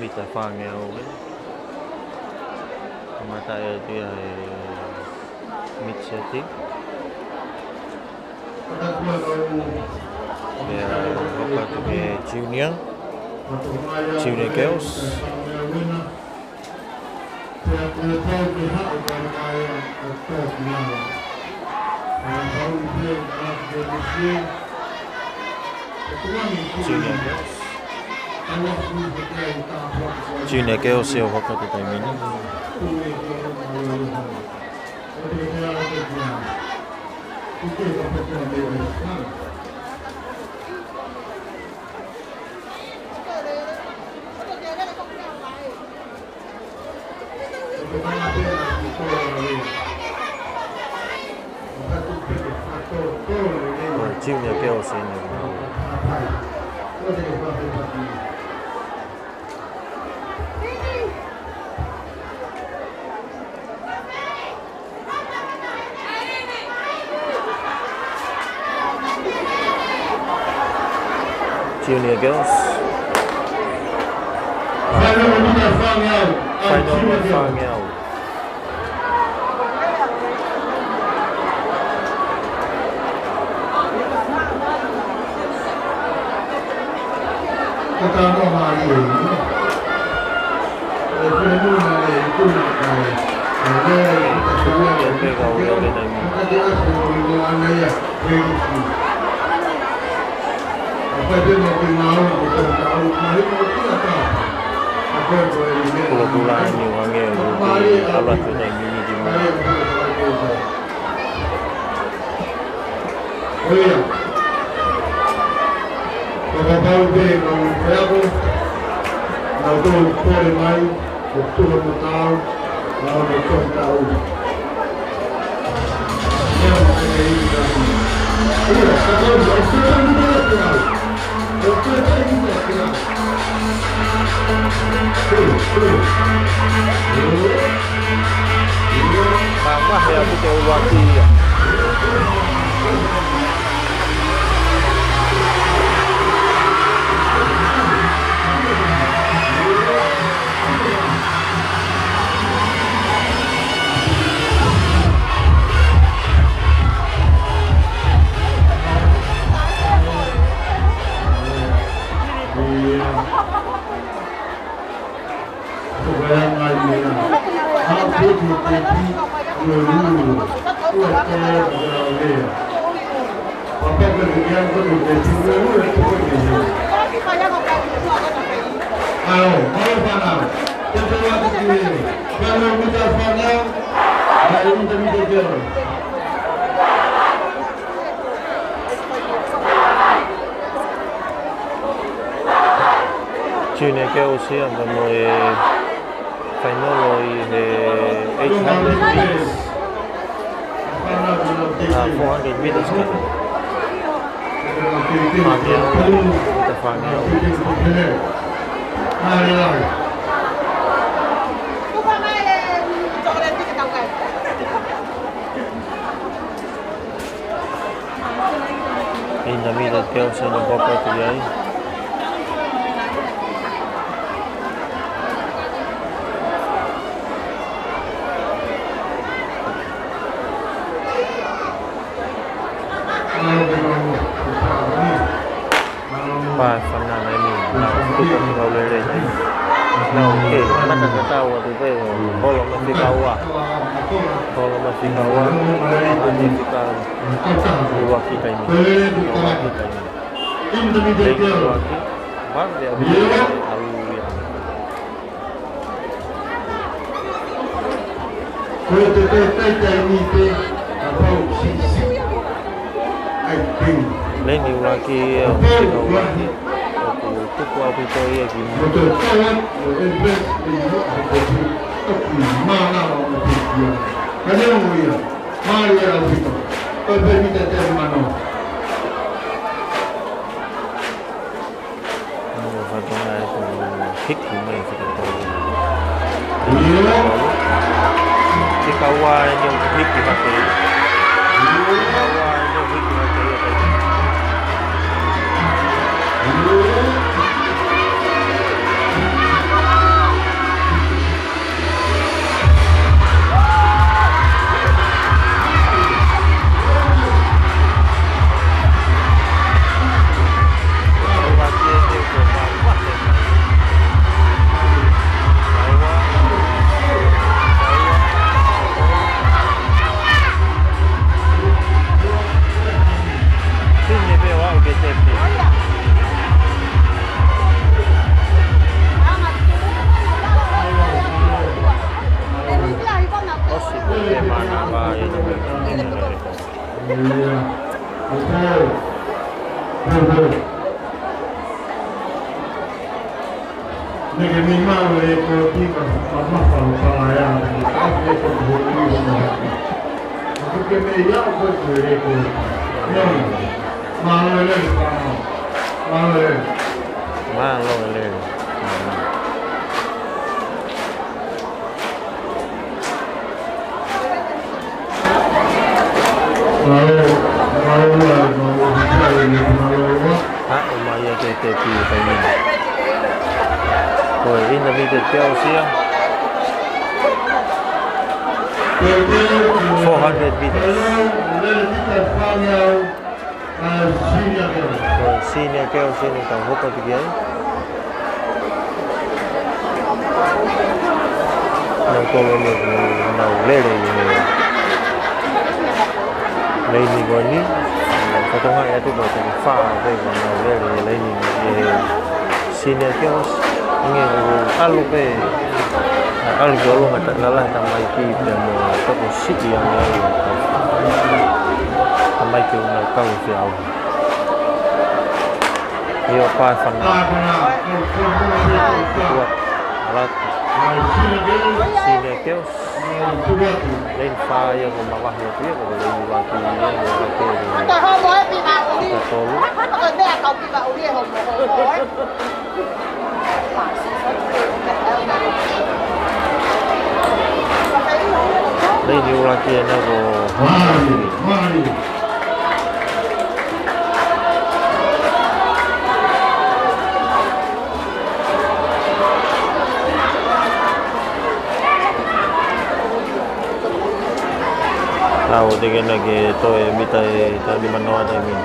mita whāngea o e. Mata e tia e mitseti. Wakatu ke junior girls. Junior girls e o wakatu tai mini. Junior girls in Junior girls. Final Fangel. Pulau-pulau ni wangi alat tu dah mini di mana. Kalau tahu dia kalau berapa, kalau tu boleh main, betul tahu, kalau betul tahu. Yang ada ini dah. Iya, kalau betul tahu. Betul tahu. Mama ya kita ulati ya. Junior girls here and the final is 800 meters. 400 meters. In the middle, girls in the bopper today. Ba phần nào này mình nào cũng có nhiều lời đấy nào kể mắt là tao à tụi bay hồ là mình đi cao à hồ là mình đi cao à mình đi cao đi qua khi tay mình đi qua khi tay mình đi qua khi bác để alu ya lên đi qua khi tu qua khi tôi ở kia thích của mình thì cái kawa yang thích của bạn ấy kawa yang thích của bạn ấy 那个你妈的个地方把它放下来呀，那个是不会用的。我跟你要过去的个，妈的嘞，妈的嘞。มาลงเลย ฮะออกมาเยอะเตะปีไปนี่โอ้ยอินเตอร์มีเตะเปียวเสีย400 meters โอ้ยซีเนียเปียวเสียนี่ต้องหกกับกี่เราตัวเราเล่เลยlấy mình gọi ní có trong hai tôi bảo tôi pha về còn nào về lấy mình xin kéo nghe ăn lúc về ăn lúc đó luôn mà tận là tầm mai khi để mà các bộ ship gì ăn này tầm mai kiểu nào cao dẻo nhiều pha phần nào là xin kéo lên pha yang memawah ya tu ya kalau lagi waktu ni waktu Tại hôm mới bị bạo đi. Betul. Rồi mẹ cậu bị bạo đi hôm rồi. đây nhiều lagi yang aku tahu dengan lagi tu minta di mana ada ni.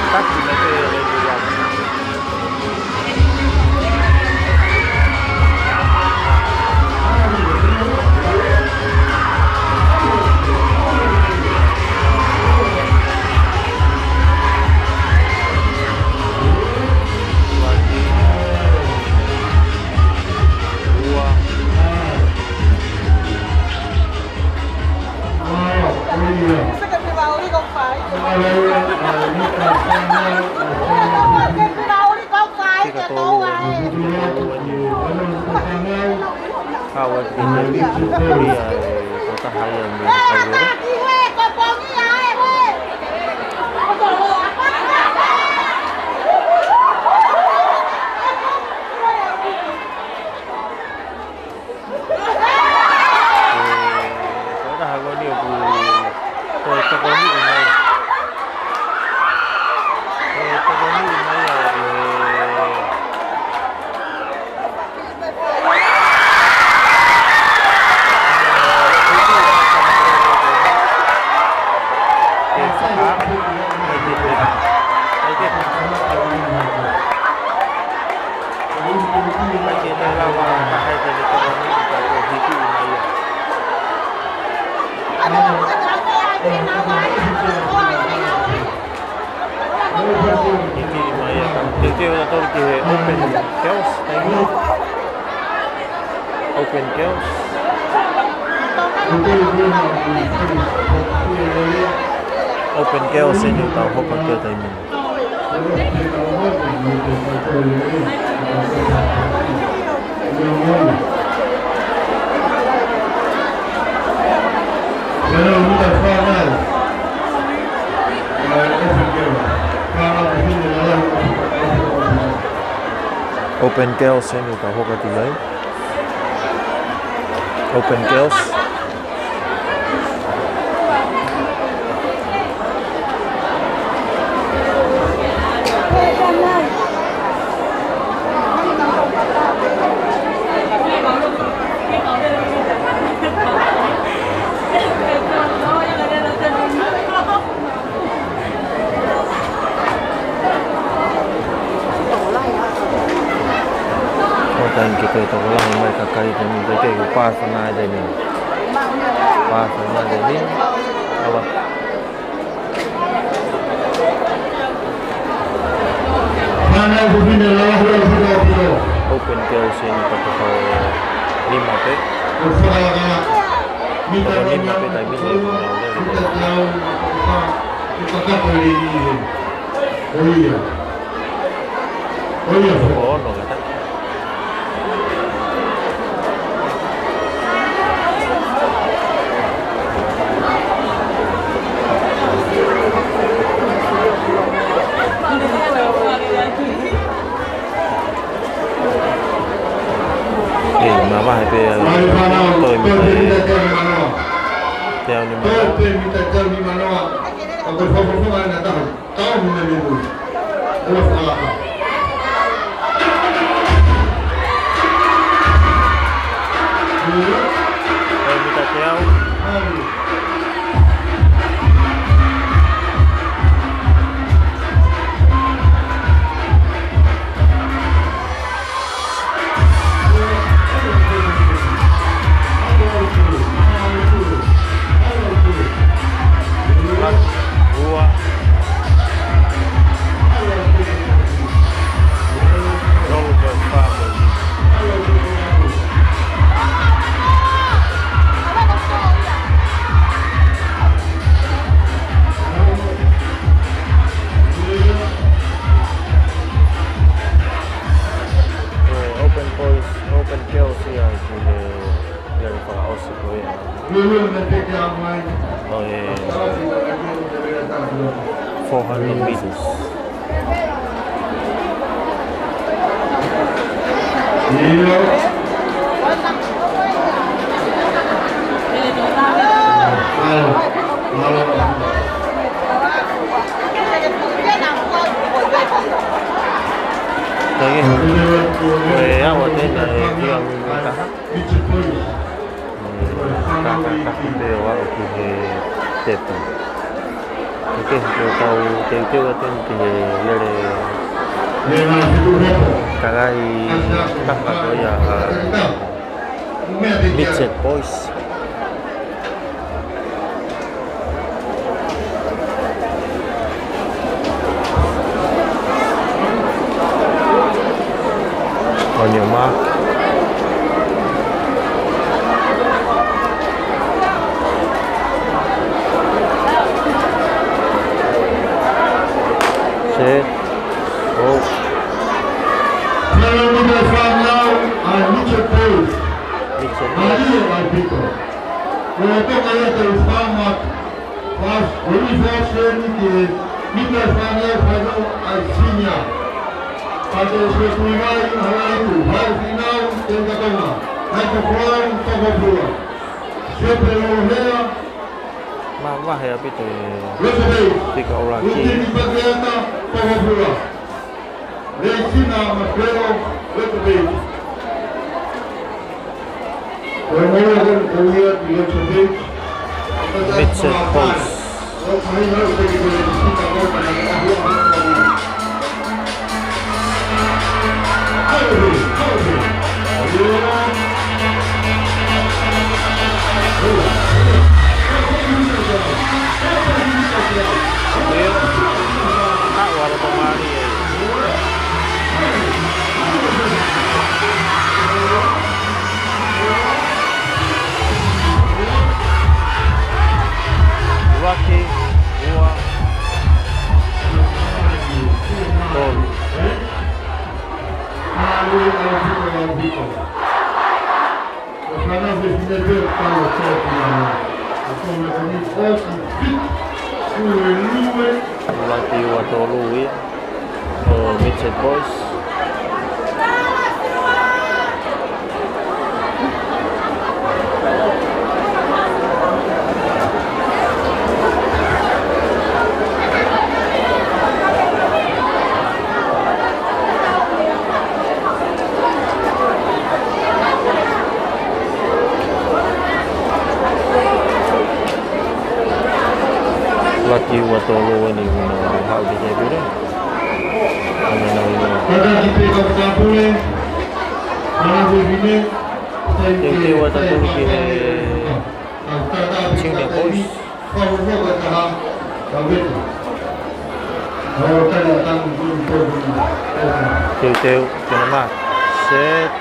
Tak di mana Cái bị bạo đi không phải. Cái bị bạo đi không phải. Cái tô này. Kawan kita dia kota hayam ni kalau kota hayam ni aku kota koni ini kota koni ini Open chaos. Open chaos ini tahu open chaos timing. Open chaos ini tahu open timing. Open chaos. Dan kita tahu lah mereka kali ini jadi pas sana ada ni, pas sana ada ni, awak. Open chaos ini kita tahu 5 pek. Pokoknya tapi tadi dia punya oh no kata kenapa itu ya tôi mình theo nhưng mà minta theo gua open Chelsea dari para Aussie oh yeah 400 meters Lagi, saya waktu ini yang kakak dia waktu di tepi. Oke, kita tahu tepi waktu ini dari kakak tu ya Midset Boys. On your mark. Set. Go. Pada sesuai hal itu, hal final yang katakan, aku pulang sama pulang. Sebelumnya, Mama ya itu. lebih Tiga orang untuk lagi. dibagiannya sama pulang. Resina Maspero lebih. Kemudian kemudian lebih. Midset Boys. Tak walau pemali ya. Rocky, Gua, Tol. Lati Watolu ya, Midset Boys. Lati Watolu ini hal di sini deh. Yang Watolu ini Cina Boys. Teu, kenapa? Set,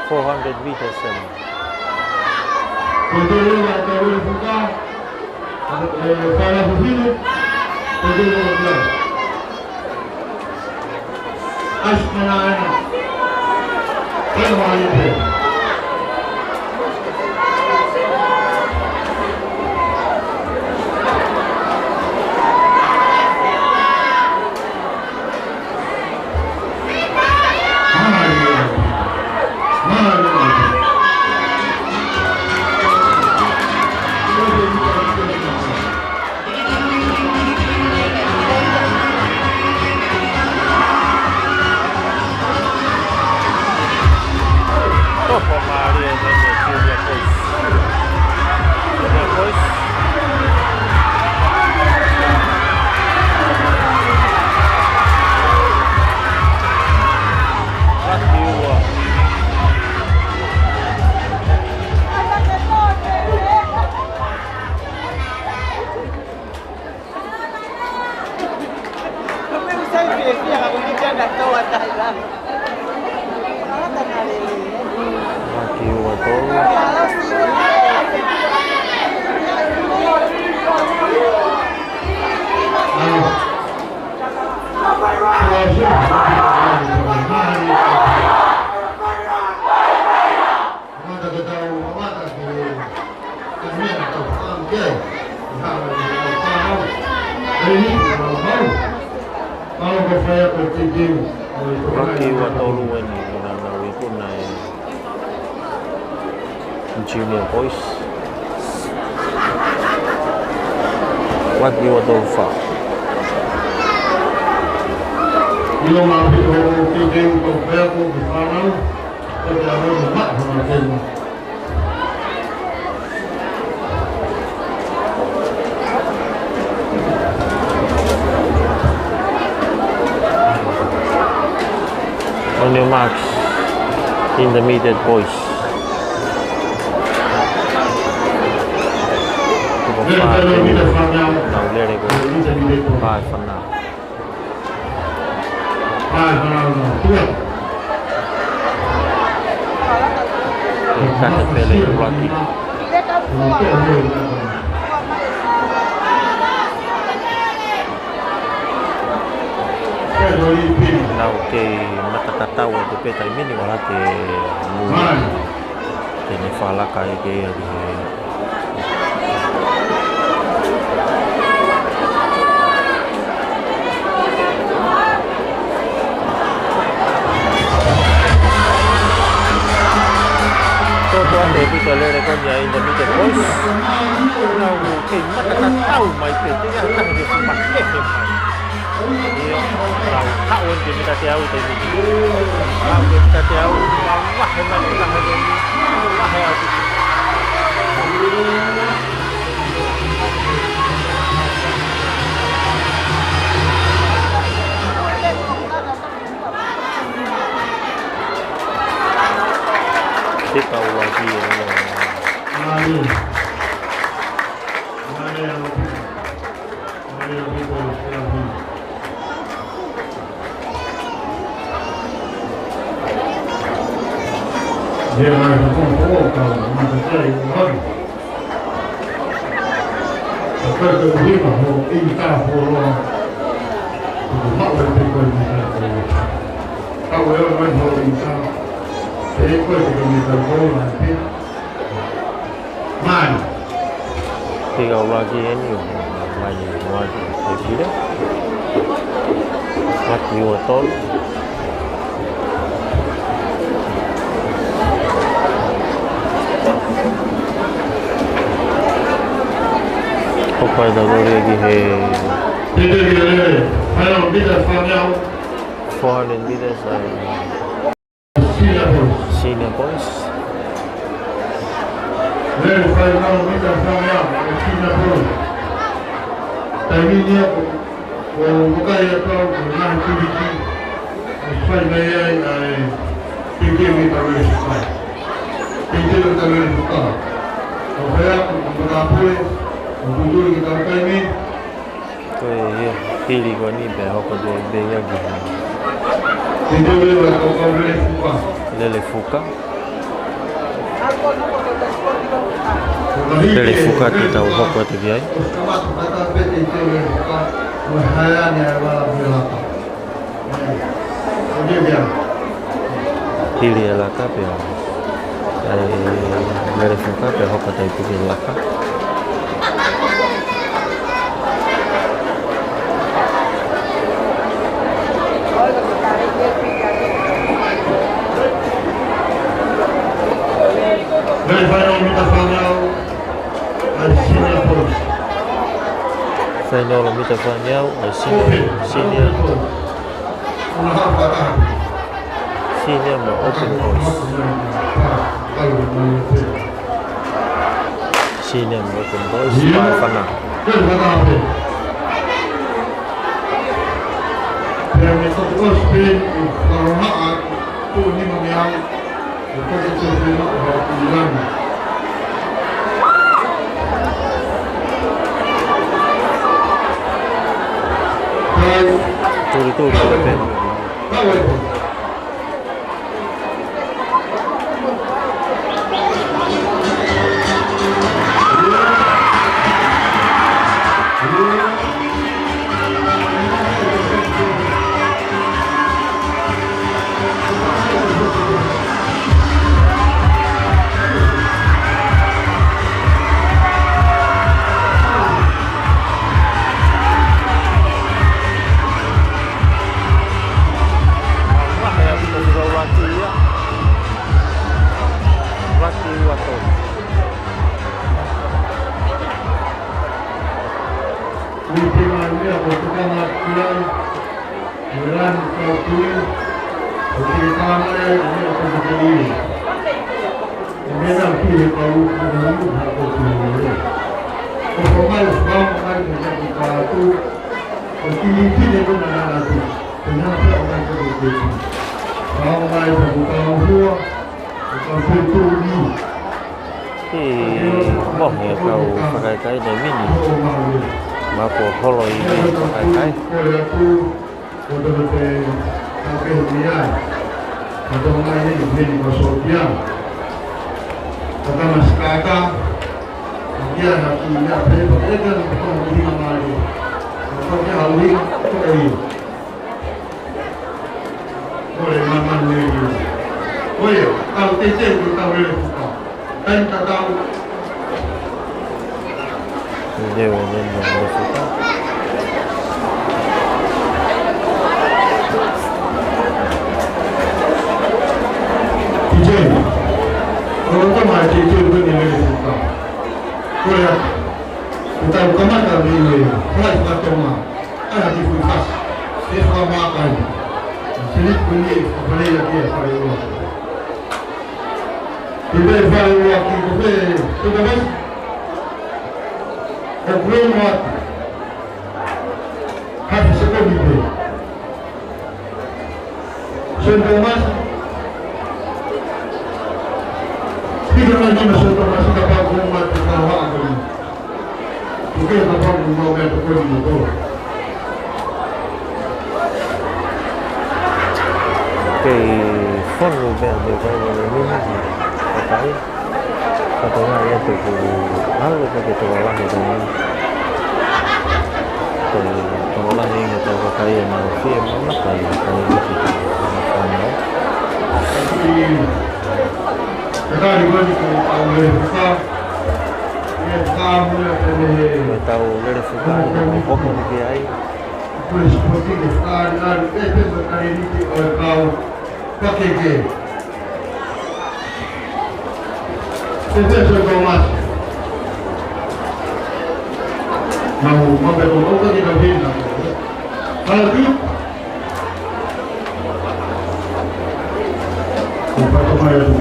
400 meters. Continua a verificar para o filho, continua a ver. Acho que não é. Não vai ter. Rocky Watolu ini menandai pun naik Junior Boys. Rocky Watolu fa. Yung mga piging kaya ko bifanaw kaya ako lumak natin. On your marks, intermediate boys. Now let it go. 5 for now. Caterpillar Rocky. Now ke matatatawa de peta mini wala ke mu ke ne fala kai ke todo ande pito le konya inda mite boys now ke matatatawa mai pe te ya tang de pakke ke mai hak untuk kita tahu tadi. Hak untuk kita tahu wah hebat kita hari ini. Wah hebat. Kita lagi ini. Dia ada pun kalau macam saya lagi. Tapi kalau dia mau ingkar pula, tak boleh berikut macam itu. Kalau orang mau ingkar, berikut macam itu nanti. Mana? Tiga lagi ini banyak lagi. Tidak. Mati watol. Pai da dori lagi he 400 meters senior boys. Hili ko ni beho ko de beya gi. Lele fuka. Dari fuka kita ubah buat dia. Pilih elaka ya. Dari fuka ya hok pada itu elaka. Final mita final senior mau open voice senior mau open voice para final itu berapa? Bom ya kau pakai kai dari mini, bapo holo ini pakai kai. Dia benar-benar suka. Kalau kita mati itu nilai suka. Kalau kita bukan kami ini, kalau kita cuma ada di kulkas, dia sama makan. Sini punya apa lagi apa lagi. Kita kalau waktu itu bos. Belum muat. Habis itu gitu. Sudah mas. Tidak lagi masuk dapat umat di bawah agama. Bukan dapat umat yang berkulit itu. Oke, phone lu biar kalau ini katanya ya tuh lalu begitu olah itu olah ini nggak tahu kayak nanti mana kayak gitu kita juga oleh kita nggak tahu dari suka apa kiai boleh seperti kita itu berkali ini oleh kau pakai ke itu sudah mas mau membantu kita tidak bisa kalau itu kita kemarin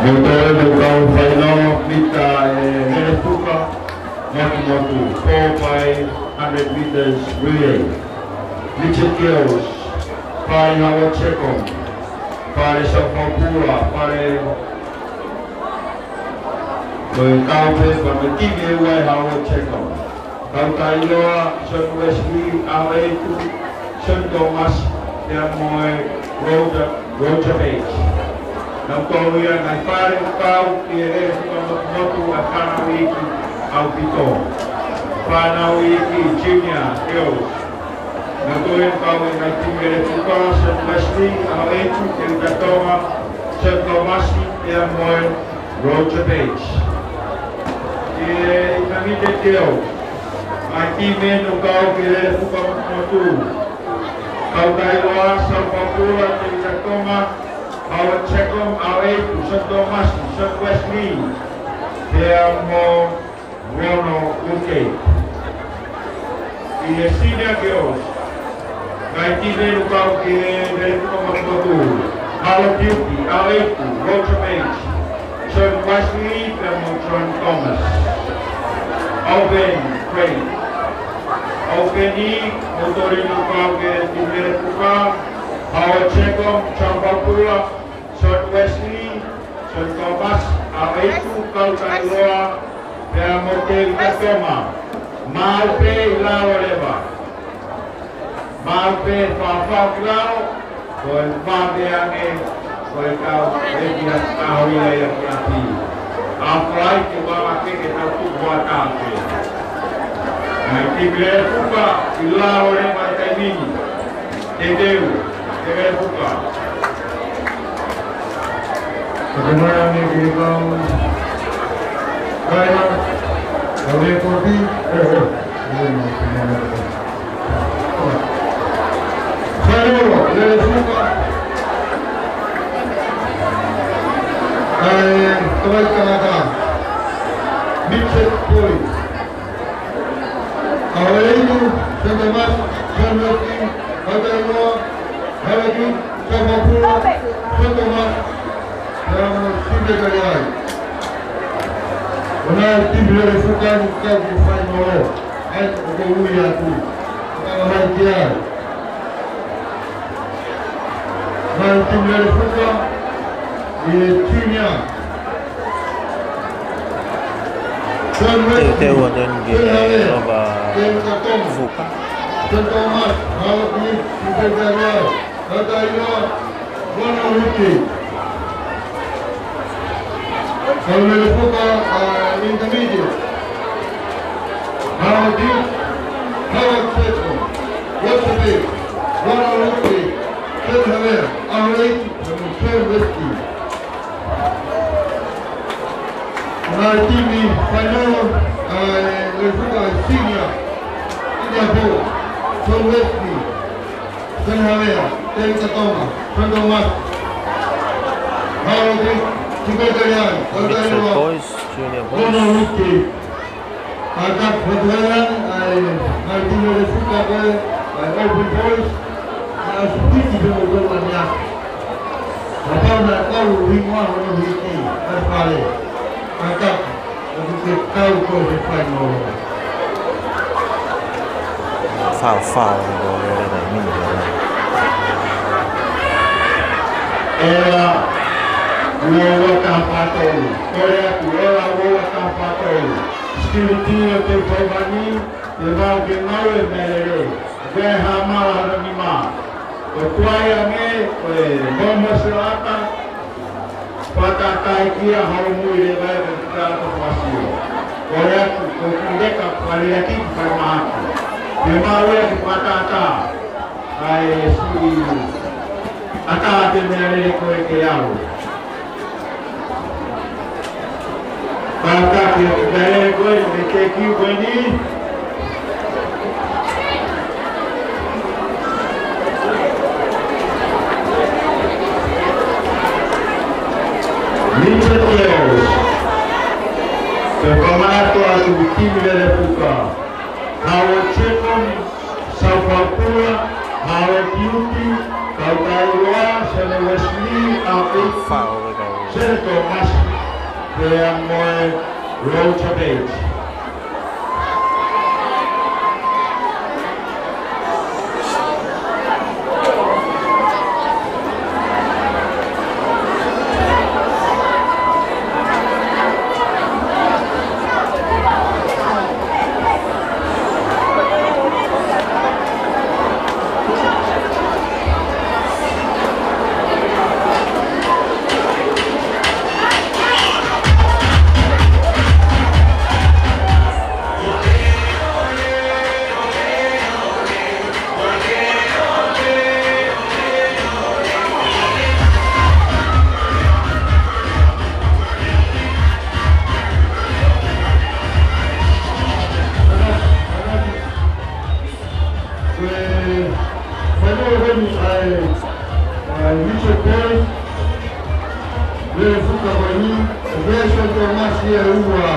Motor local final kita Meretuka Matu 4x100 meters relay. Richard Kills, Pai Howard Chekong, Pai Safapura, Pai Rồi cao về và mình tìm hiểu về họ check out. Cao tay lo Sơn Wesley Aletu Sơn Thomas dan moi Roger Page. Nang tôi ngày pare cao kia nó tu akana wiki au pito. Pana wiki junior girls. Nang tôi cao ngày tìm hiểu về Sơn Wesley Aletu dan Sơn Thomas dan moi Roger Page. Kami detail. Ai time no kau kira bukan motu. Kau Taiwan, Sao Paulo, Tacoma, Awan Cekom, Awe, St. Thomas, St. Wesley, Teamo, Wono, UK. Ini sini girls. Ai time no kau kira bukan motu. Awe Beauty, Awe, Roger Page, St. Wesley, dan St. Thomas. Open, Craig. Openi, motorin lokal ke Timur Puka, Howard Cekom, Campapura, St. Wesley, St. Thomas, Awaitu, Kautailoa, dan Motel Tacoma, Malpe, Lao Leva, Malpe, Fafak Lao, dan Mabiane, Kau Regias Ahwila yang berarti. Afrai coba pakai kita tu buat apa? Tiga buka, ilah oleh mereka ini. Tiga buka. Bagaimana ni kita kaya oleh kopi? Saya boleh buka. Kembali ke belakang. Mixed point. Awal itu St. Thomas, St. Wesley, Kautailoa, Hawaju, Campapura, St. Thomas, dan Sunda Kaliai. Benar tim dilakukan kau di final. Ayat kemuliaan itu. Amal dia. Dan tim dilakukan di China. Teu andando de roba fuka. St. Thomas, Hawaju, Sunda Kaliai, Kautailoa, Wono Wiki. Kalau melipukan intermediate, Hawaju, Howard Cekom, Wasabi, Wono Wiki, St. Helena, Await, dan St. Wesley. Tim di final melipukan senior, Singapore, St. Wesley, St. Helena, Tacoma, St. Thomas, Hawaju, Sunda Kaliai, Mixed Kautailoa, boys, junior Wono boys. Wiki. Agak berjalan, nanti melipukan open boys, sedikit dengan banyak. Apa nak tahu lima Wono Wiki terkali. Agak untuk tahu kau di final. Foul boleh ada ni. Era Wowa Kampatol, Korea Kuala Wowa Kampatol. Sekiranya terpabani, terbawa kenal melere. Berhamal ada lima. Ketua yang bomba selatan. Patakai kia harumu ilewai dalam fasio. Korea kudeka kualilaki farmaki. Demawe patata. Ai si ata temele koe ke yao. Pata ke dale koe ke ki bani. Mixed players. Terpematu atau tim dari Puka. Howard Cekom, Sao Paulo, Howard Beauty, Kautailoa, St. Wesley, Awe, Foul kau. St. Thomas, dan moi Roger Page. Kabani, Besho Tomasi ya Uwa.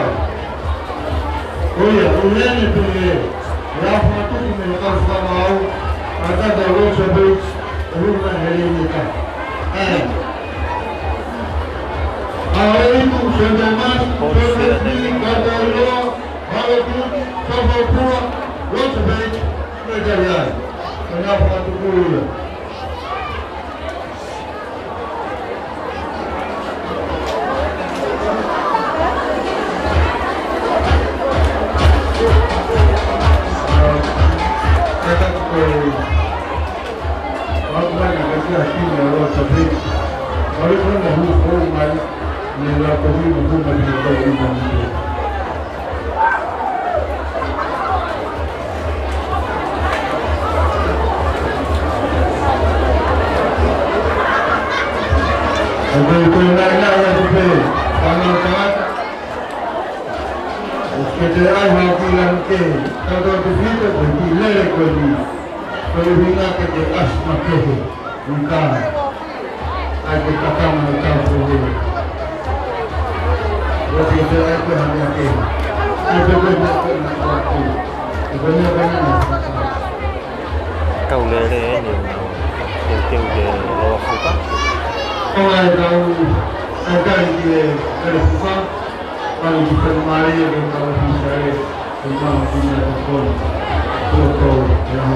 Oya, ulene pele. Rafu matuki menekafu kama au. Atata ulocha bait. Runa helimika. Awaitu Sendemas, Sendemas, Kadalo, Hawakut, Kavapua, Rocha bait. Mejalan. Kenapa matuki? Kau lele ni yang tinggi luar suka. Orang tahu ada di Eropa, kalau di Malaysia dan kalau di Israel, memang punya kontrol yang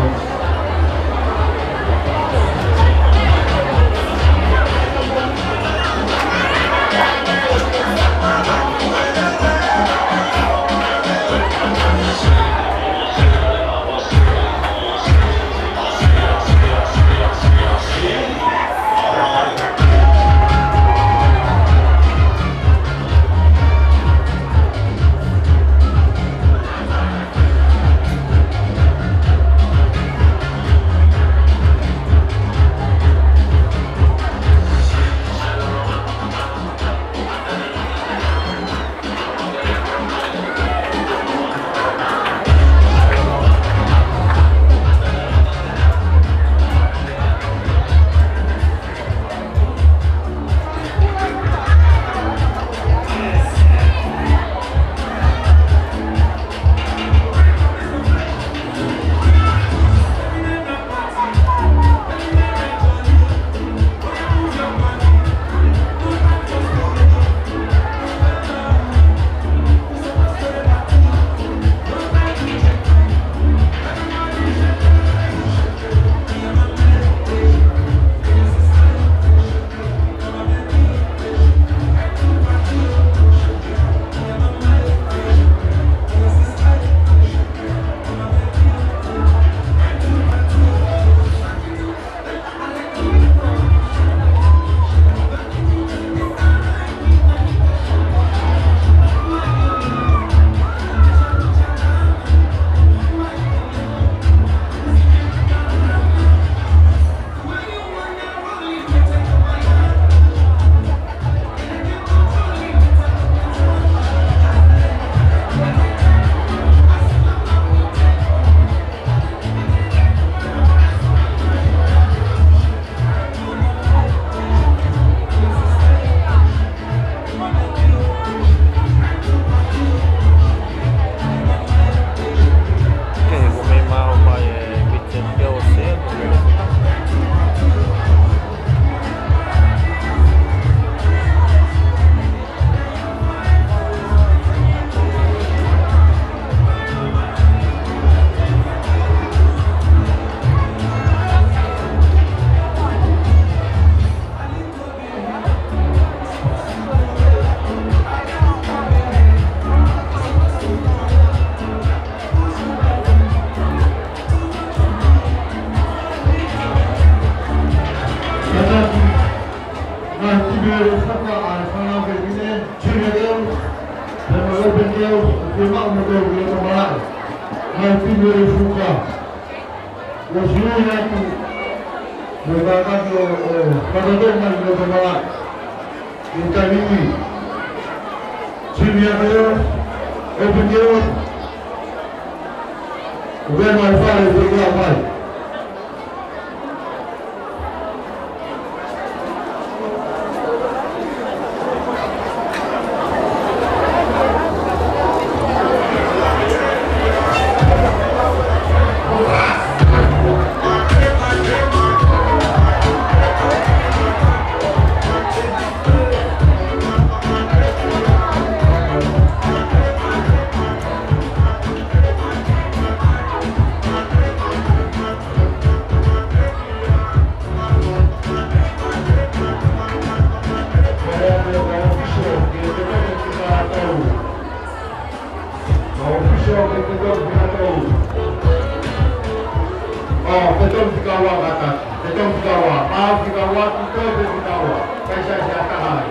Afrika watu tote vitawa kaisha shaka hai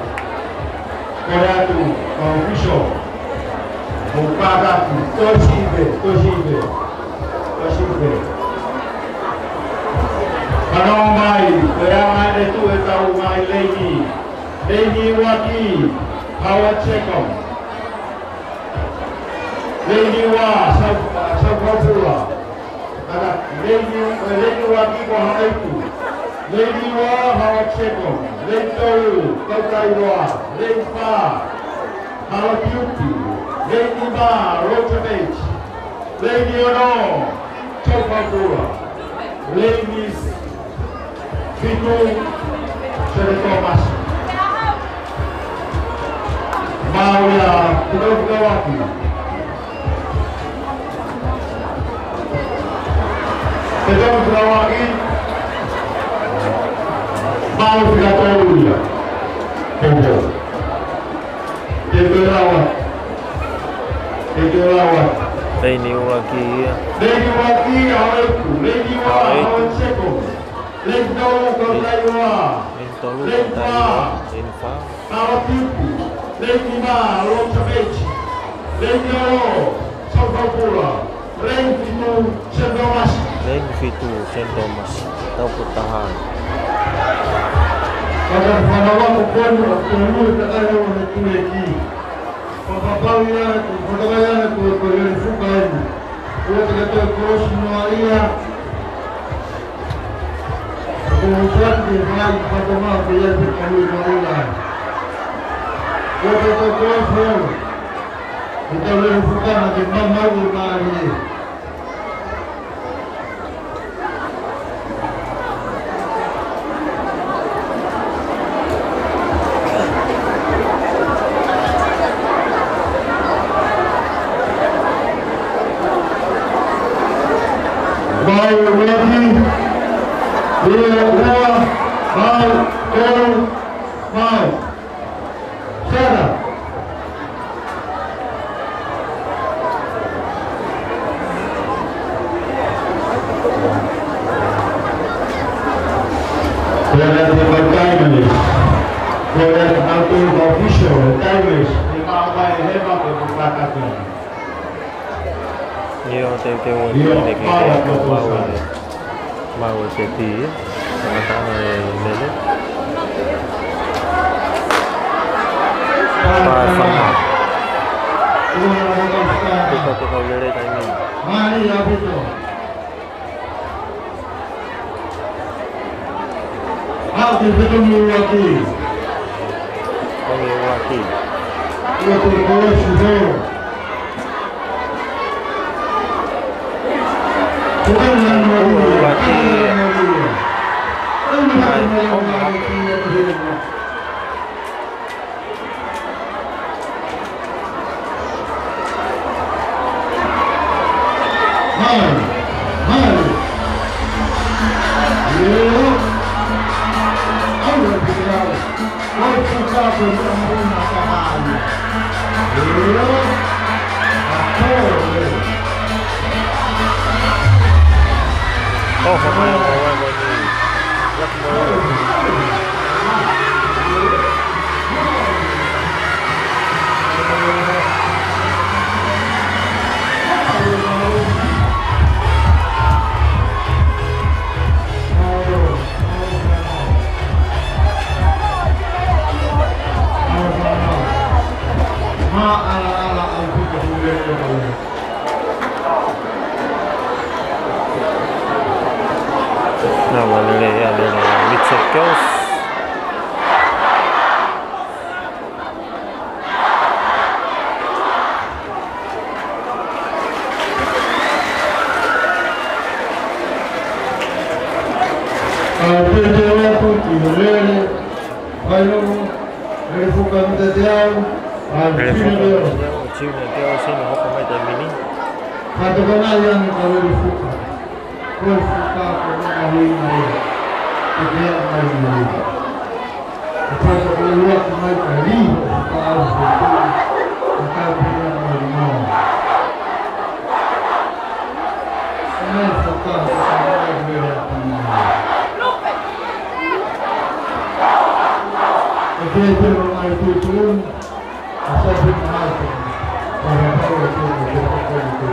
Koreatu maofisho Mupagatu Toshibe Panomai Koreama etu etau mai Lady Waki Howard Chekom Lady Wa Sabapura ada Lady Waki ko haitu Lady Wa Howard Chekom Lady Tau Kautaiwa Lady Pa Howard Yuki Lady Ba Rotabage Lady Ono Sabapura Lady Fitu Thomas Mauya Kudawati Sejauh Kudawati Mau Kudawati Bobo Degerawat Lady Waki Awaitu Lady Awaitu Seko Lady Kotaiwa Lady Infa Awatipu Lady Ma Rotabeci Lady Oro Sabapura Lady Fitu Saint Thomas Tau Putahan pada panawa pun perlu tak ada orang itu lagi. Papapaunya, papapaunya tu fukan. Buat kita terus menaria. Kemudian dihai pada masa yang berkali menaria. Buat kita terus kita boleh fukan nanti mana menaria. Mau jadi sama-sama lele sama kita kau lele tadi mari ya betul Aku betul mewaki itu boleh sudah Jadi rumah itu turun, asal benar orang tahu itu berapa itu.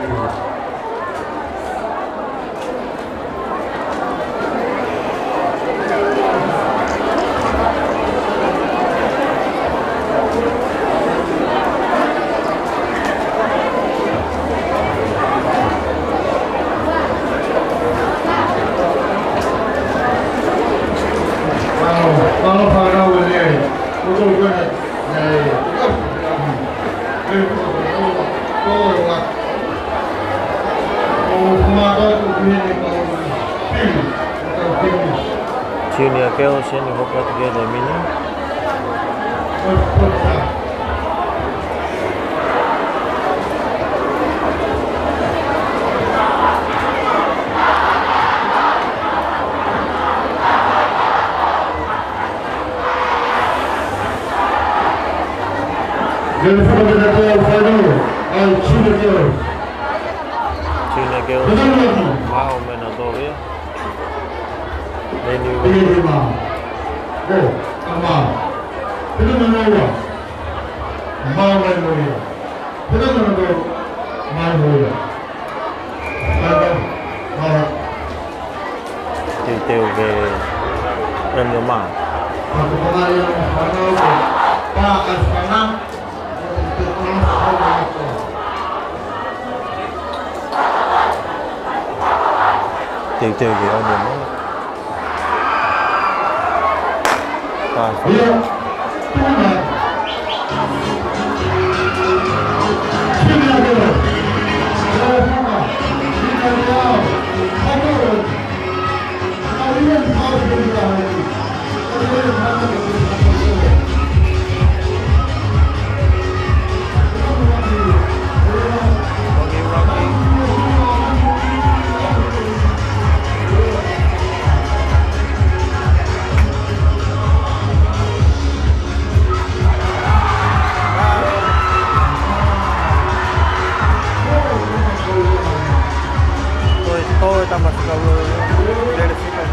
Kalau para ulama, untuk kita, Junior girls in the Hoka together mini. Jadi kalau kita tahu final, China girls. Junior girls. Betul lagi. Wow, Menador ya. Then you Ini lima. Oh, sama. Kita menolak. Mau main bola. Kita menolak. Main bola. Ada mau. tiêu về em nhiều mà. Aku kemarin yang Pak sekarang tiêu về em nhiều mà. Và iya, sini ada. Kalian harus berhati. Kalian harus berhati. Tôi ta masuk ke dari situ.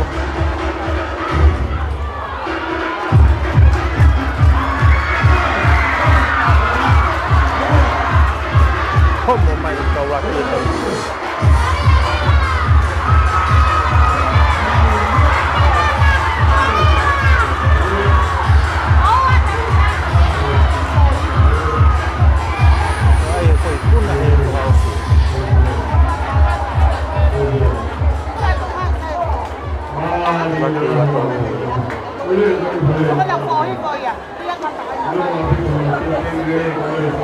Không một mày cầu lạc gì đâu. Nó đọc phổ hết rồi à? Riêng mà tỏi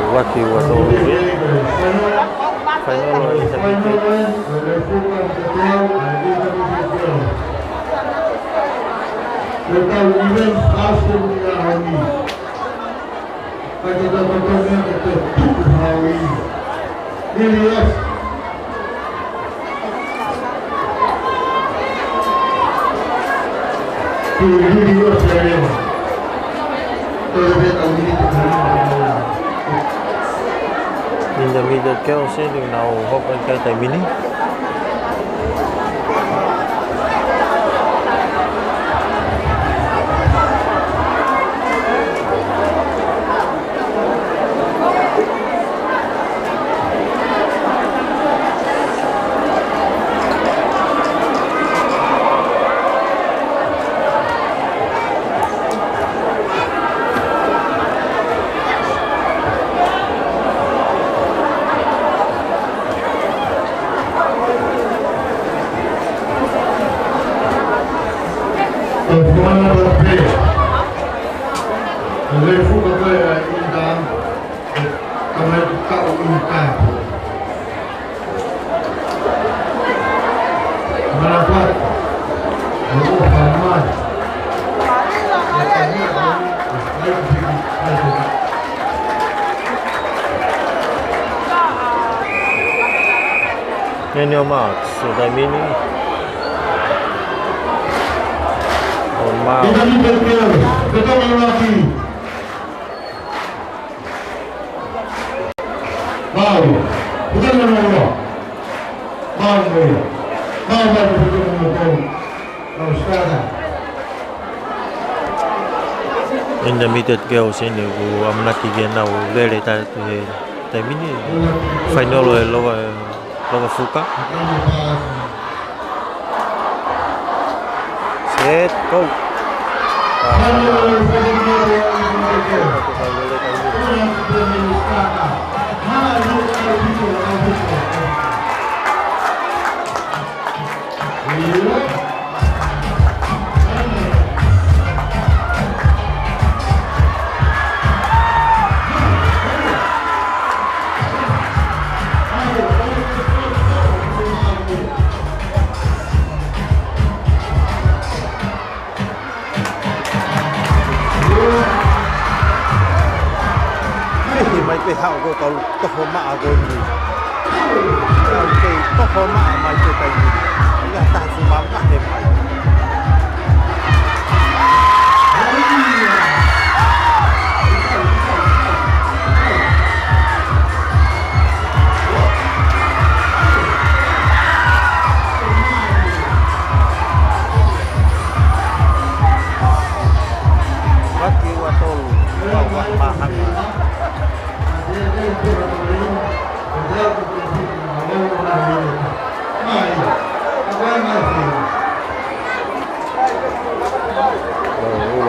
Wakil wato final intermediate. Lepas event langsung dengan hari. Kita contohnya kita tutup hari. Ini lihat. Ini lihat saya. Terlebih tahun ini Intermediate kéo sẽ được nào hộp anh cây tại mini. Semua berbeza. Lefu berbeza indah. Kalau kau indah. Merapat. Muhammad. Yan yung Max, so dami ni Mau. Kita ni berkira, kita lelaki. Mau, kita lelaki. Mau, mau kita lelaki. Mau sekarang. Intermediate girls ini ku amnati gena u lele ta mini final lo fuka set go mai pe hao ko to ho ma ko ni ke to ho ma mai ke tai ni ya ta su ma ma de mai Maki wa tol wa mahang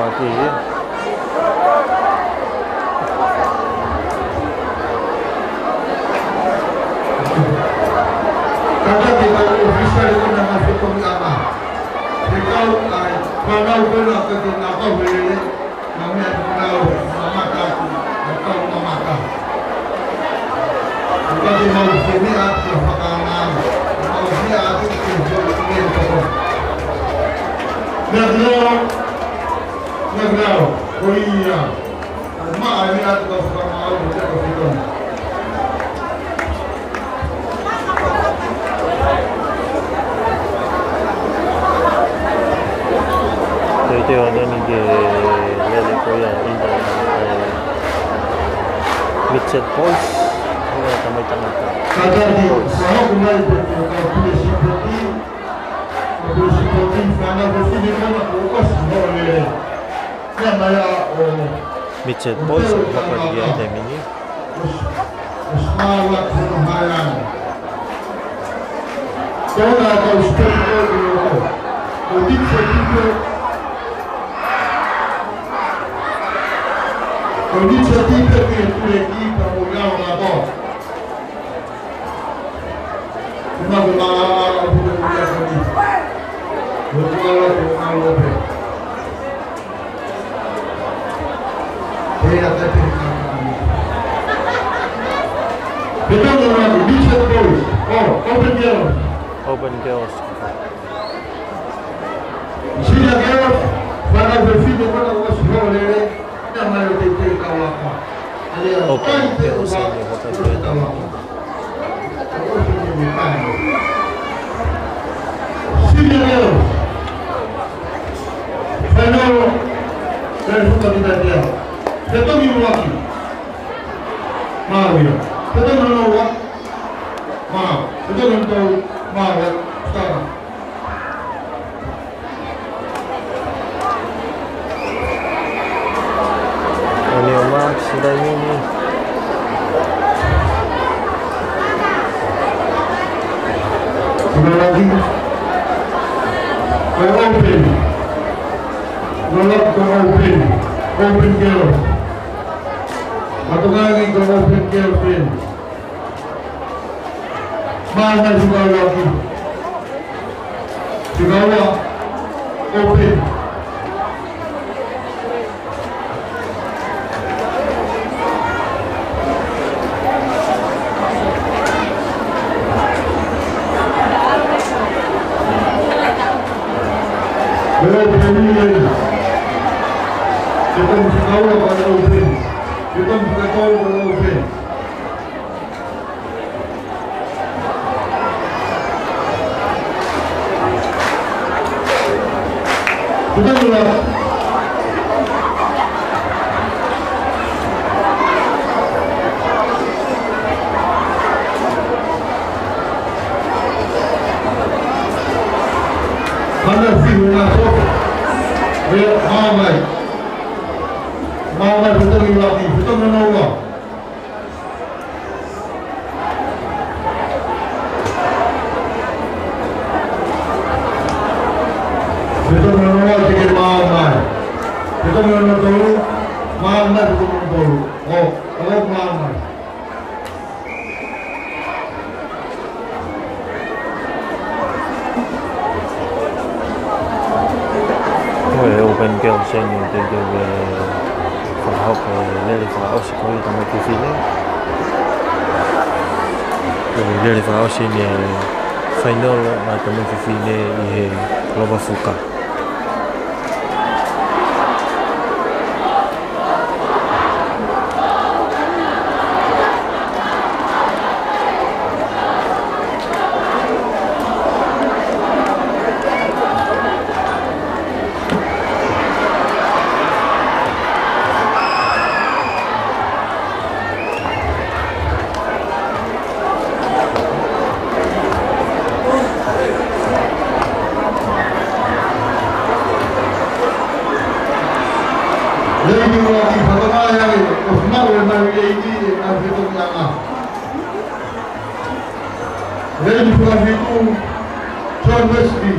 lagi Karena kita bisa itu nama hukum apa? Kita kalau benar kita apa boleh kami tahu nama kaki atau nama kaki. Kita di mau sini atau makanan, mau sini atau ini apa? Negara, oh iya, mak ini atau sekarang mau kita begitu. Itu ada ni ke lele koya indah Mitchell Boys ini tamai tengah Kata di saya kembali berkata seperti mana bersih mana fokus boleh. Yang mana Mitchell Boys apa dia ada ini Semangat permainan. Kalau ada ustaz itu, audit sedikit. Audit sedikit itu lagi pemulihan lapor. Cuma bermalam aku bermulia kami. Bermulia lebih. Dia ada di kami. Betul orang bisa terus. Oh, Open girls Sila girls, para berfilm pada waktu boleh. Nama itu kawan. Open girls ini open girls Sila girls. Final dan suka kita dia. Betul ni lagi. Maria. Betul ni lagi. Betul untuk Maria sekarang. ini Max sudah ini Sudah lagi. Open. Golok ke open. Open girls. Satu lagi ke open girls. Mana juga lagi. Juga open. Kita mesti tahu apa yang open. Kita mesti tahu apa yang open. Kita mula mau mai betul lagi, betul menolak. Betul menolak tiket mau mai, betul menolak dulu, mau mai betul dulu. Oh, kalau mau mai. Người open kêu xem nhiều tiền kêu về phòng học lên phòng học sẽ có gì tầm cái phí đấy rồi lên phòng học sẽ nhà final mà tầm cái phí này thì lo vào phụ cả Ready for itu John Wesley.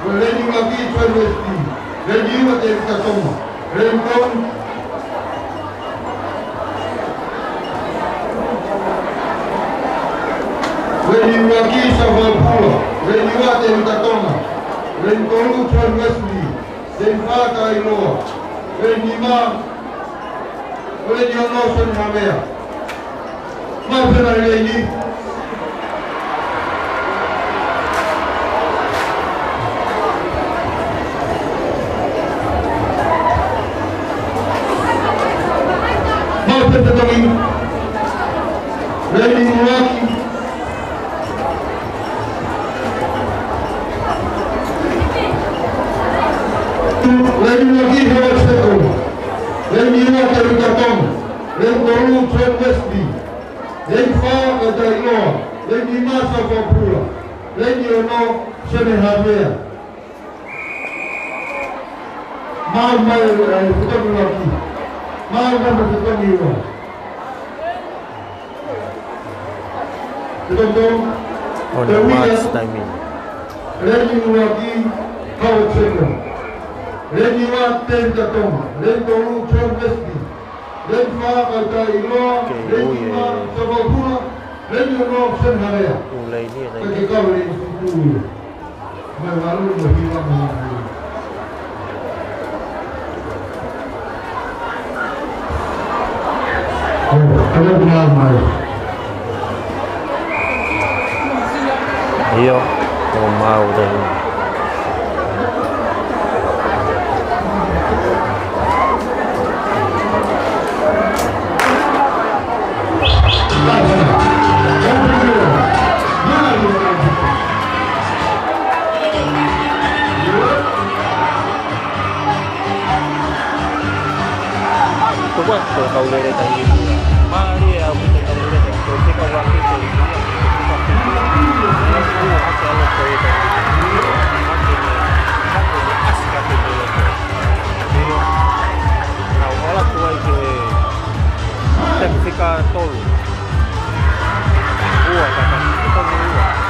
Ready lagi John Wesley. Ready waktu kita semua. Ready pun. Ready lagi Samuel Pula. Ready waktu kita semua. Ready tolu John Wesley. Denpa Kailo. Ready ma. Ready ono sen hamea. Ma pernah ready. Tetapi ready lagi hewan sekor ready lagi terutama ready dulu John Wesley ready far ada ilo ready masa pula ready ono sebenarnya mau kita lagi mau kita niwa on the match timing ready lagi kau cekor ready waktu datang ready dulu John Wesley ready far ada ilo ready masa pula ready ono option hari mulai ni bagi kau ready dulu baru berhilang kalau benar mai iyo mau dah Tuan, kau boleh tanya. Mari aku kau boleh tanya. Kau cakap waktu itu. Aku akan lalu kau tanya. Aku asyik aku boleh tanya. Jadi, kau olah tuai ke sertifikat tol. Uang kata kita uang.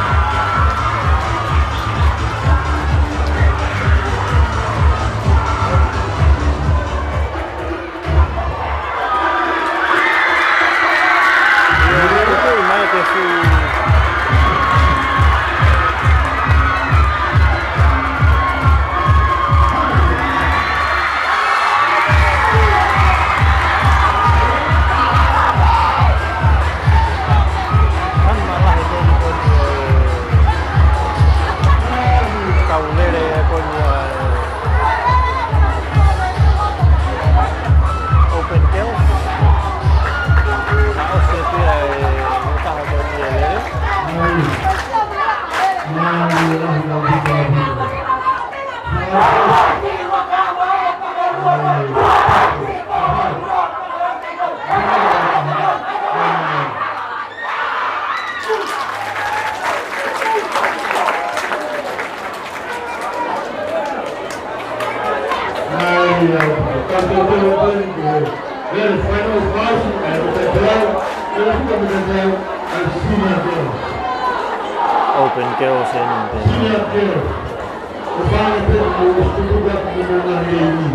el final paso, el senior girl. Open girls and Senior girl. Kepala itu juga mengenai ini.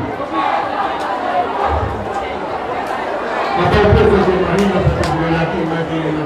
Apa itu sebenarnya sebagai laki-laki ini?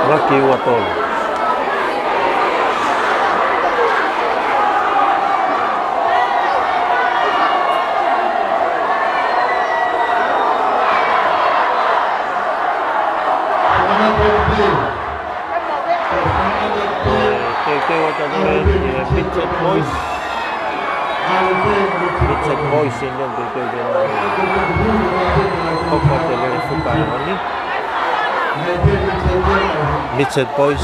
Lucky Watol. Pitched Boys. Pitched Boys ini Koko dari Fukai ini. Pitched Boys.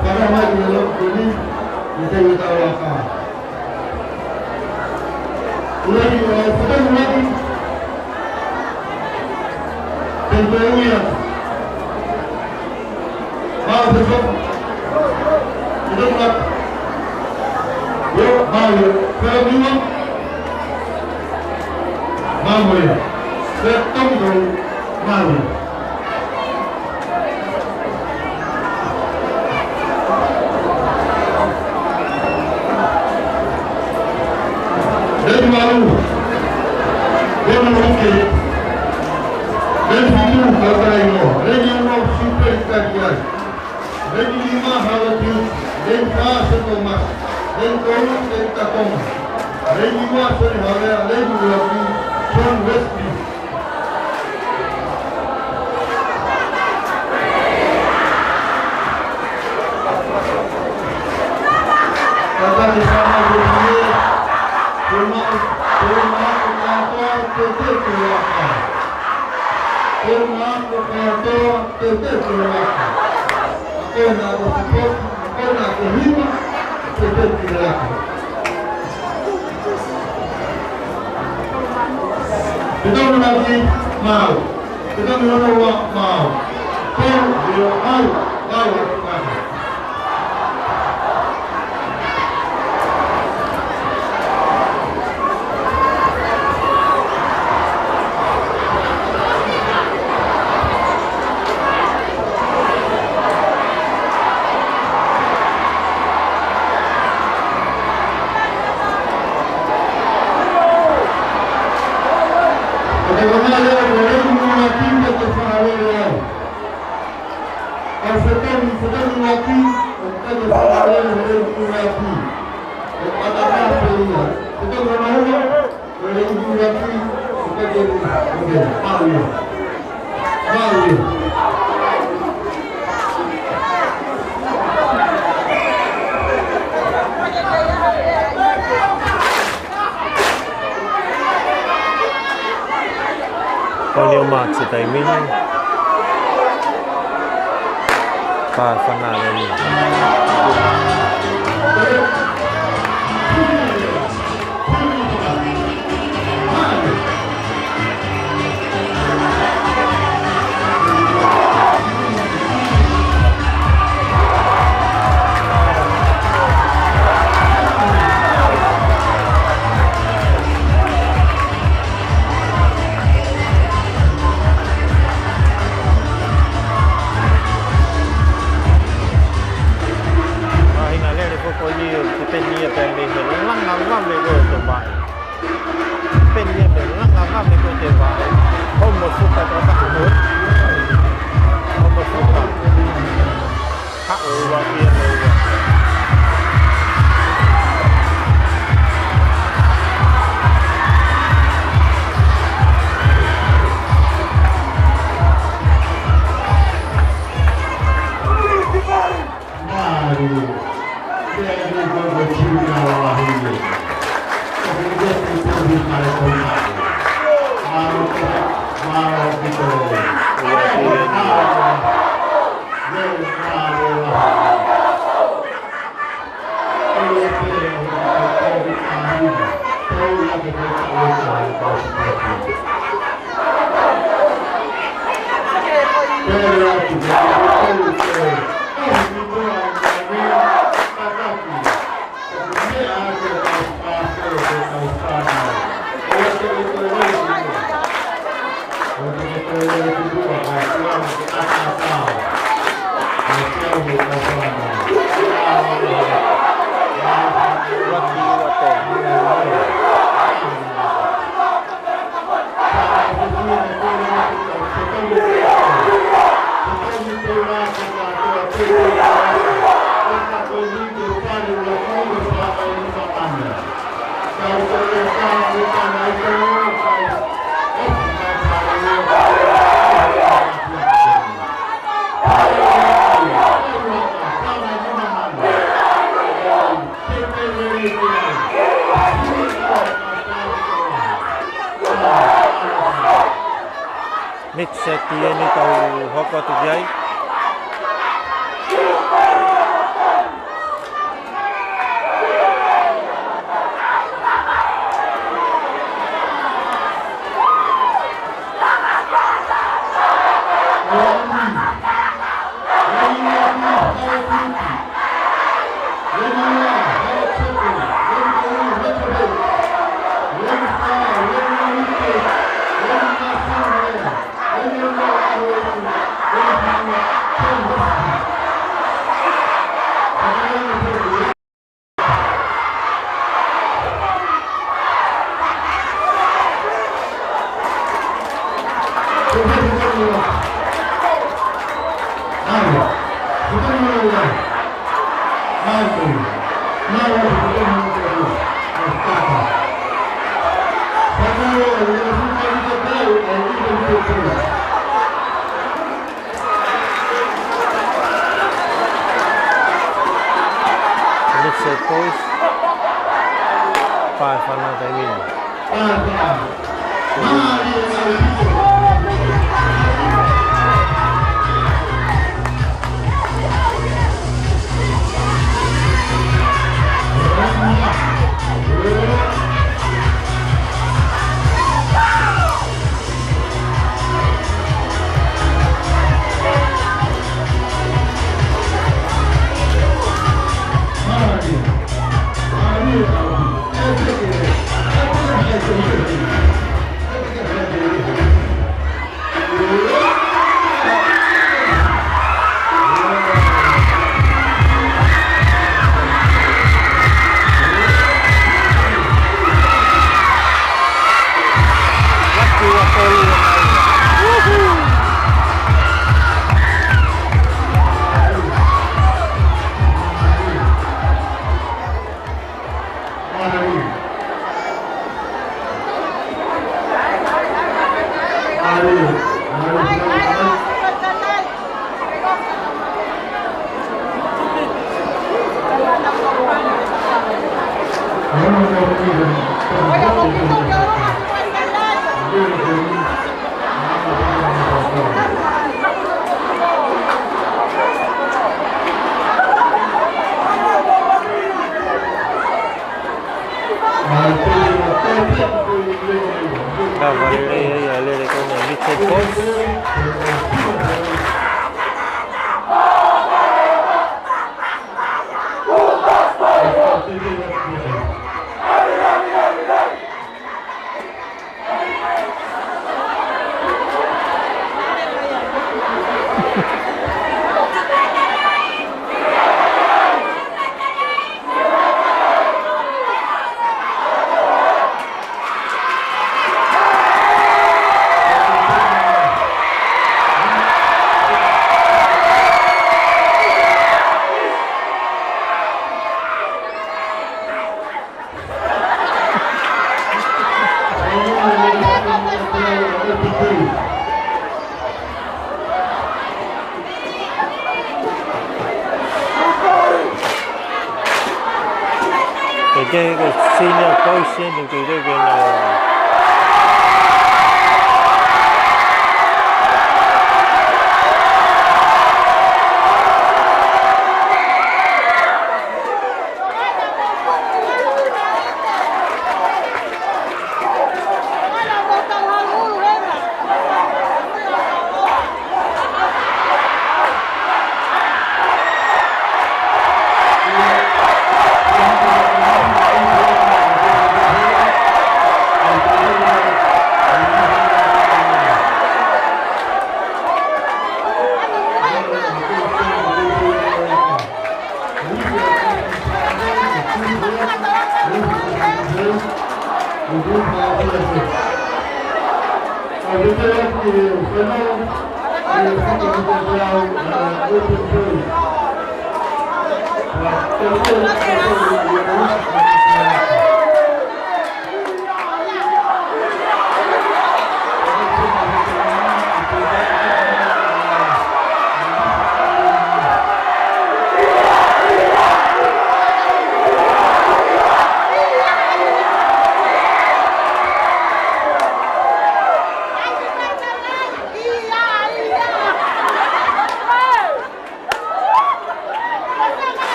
Para mai lo ini kita tahu apa. Lagi sudah lagi temponya. Besok kita nak yo malu kedua malu ya setengah malu dan malu dan mungkin dan itu kata ini regional super kajian Lagi 5 halatin, dan satu mas, dan turun dan takong. Lagi 5 sorry halaya, lagi lagi John Wesley. Kata di sana begini, cuma tetap keluarkan. Cuma tetap keluarkan. Kena bersyukur, kena kelima, tetap dilakukan. Kita menanti mau, kita menolak mau. Kalau dia mau lakukan. Kalau maksi timing pasangan ini. Mix set ini tahu hok waktu jai. Let's say boys. 5 another minute. Cavalry alle con Richard Boys. Cái senior coach đừng kỳ đây về nào.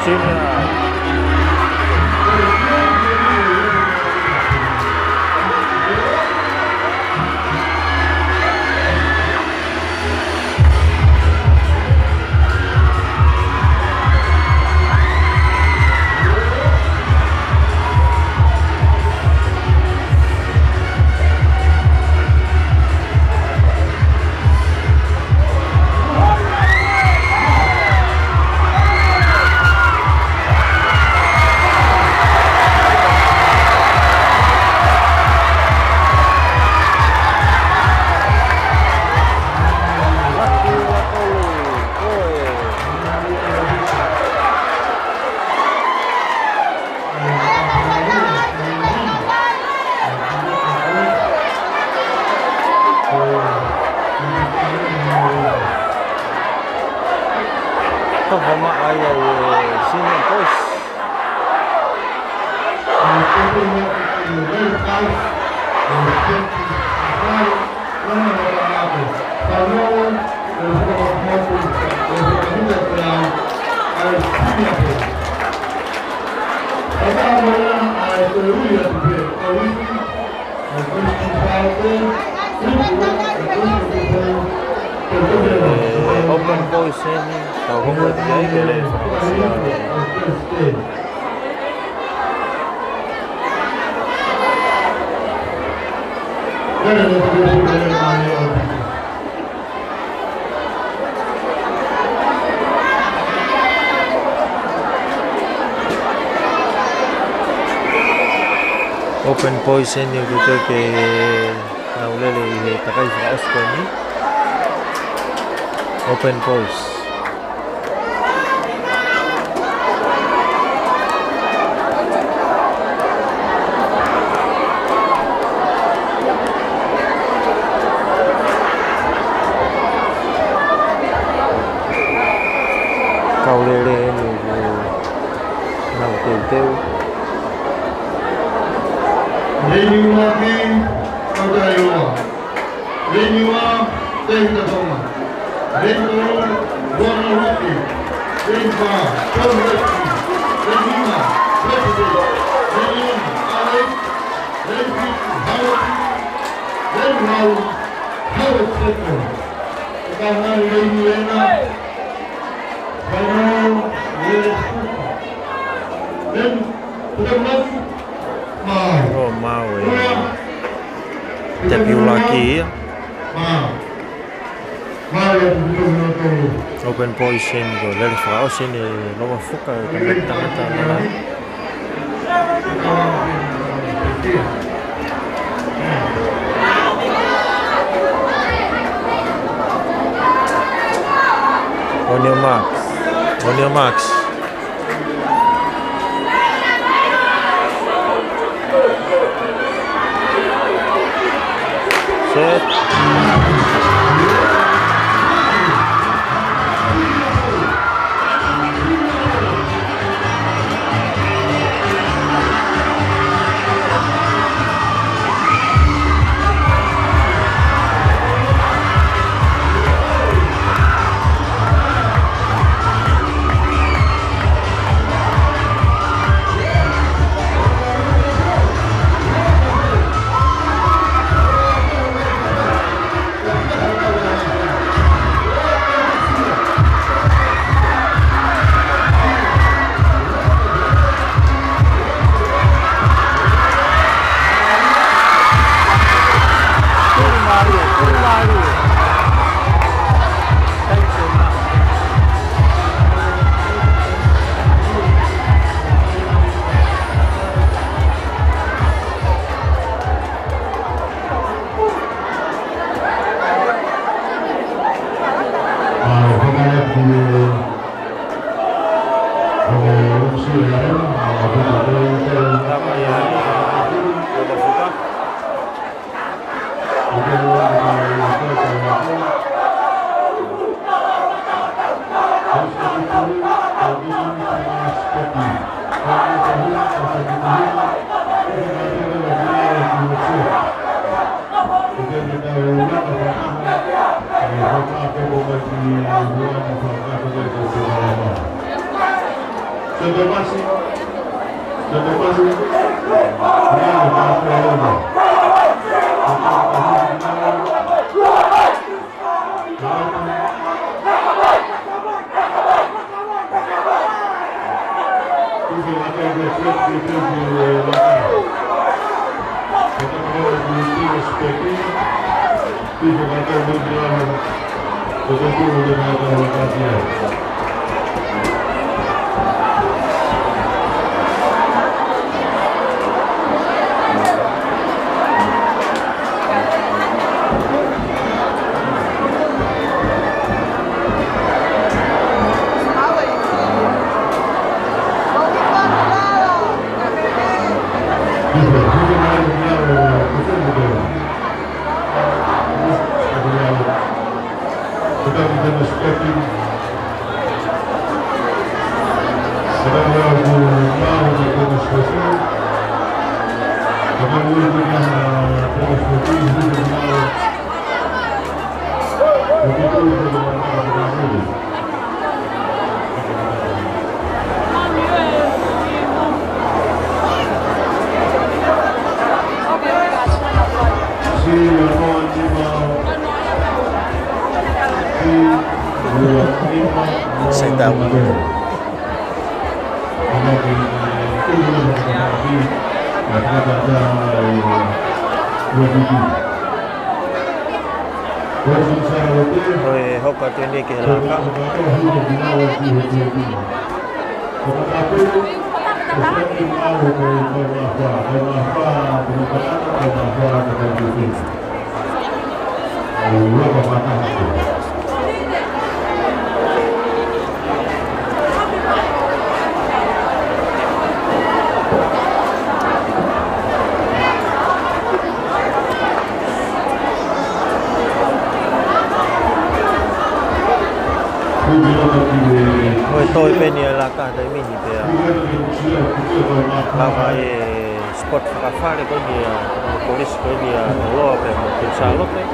Junior. Terhormat raya Senior Boys. Open Boys ini tahun berjaya oleh Open Boys ini kita ke naulele takai Oscar ni Open Boys. Kau lele ni nau teu. Renyua ki kau dayua. Renyua teh toma. Renyua buona wiki. Renyua kau wiki. Renyua president. Renyua Alex. Renyua Howard. Renyua Howard Sector. Sekarang renyua na. Kalau dan benar Oh mau debut lagi ya. Open Boys ini go dari Fraus ini nomor fuka tangan. On your marks. Set. Saya tahu. Oi, hoka tini ke laka. Oi, tôi bên này là cả đấy mình thì là cái sport cafe đấy có gì police có gì lo về một cái salon đấy.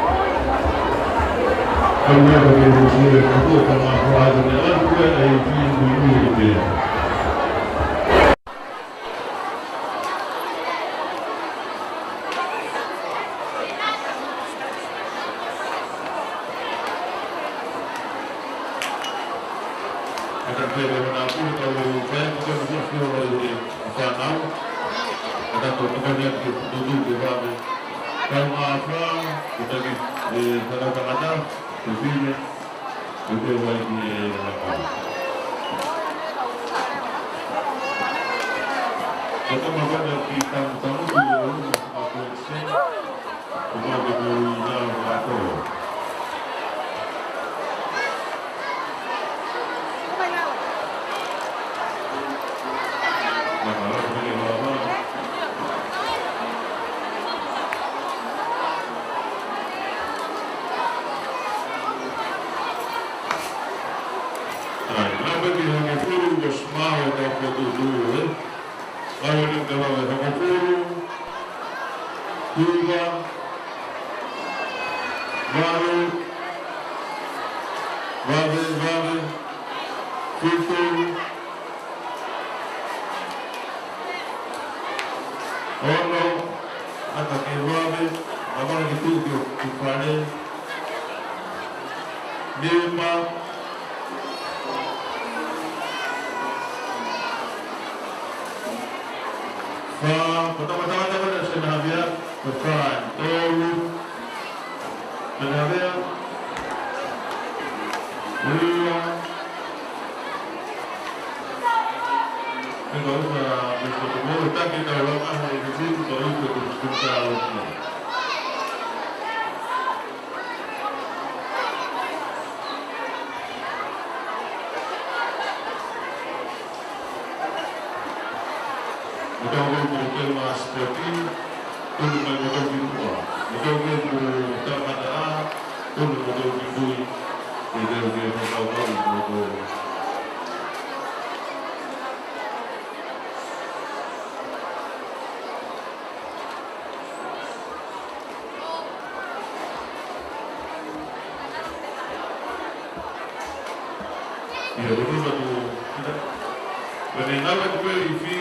Meninggal kweli fi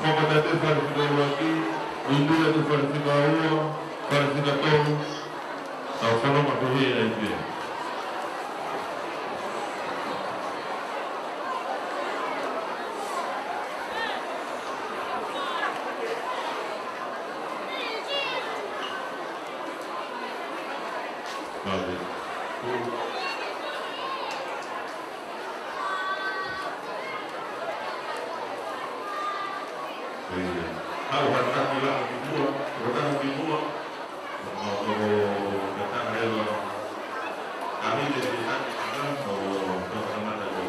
kwa tatifa laki ndio tofauti kwa farsi kato au kama matokeo ya hivi Kalau orang bilang dibuat, mau datang lewat kami jadi kan mau bersama dengan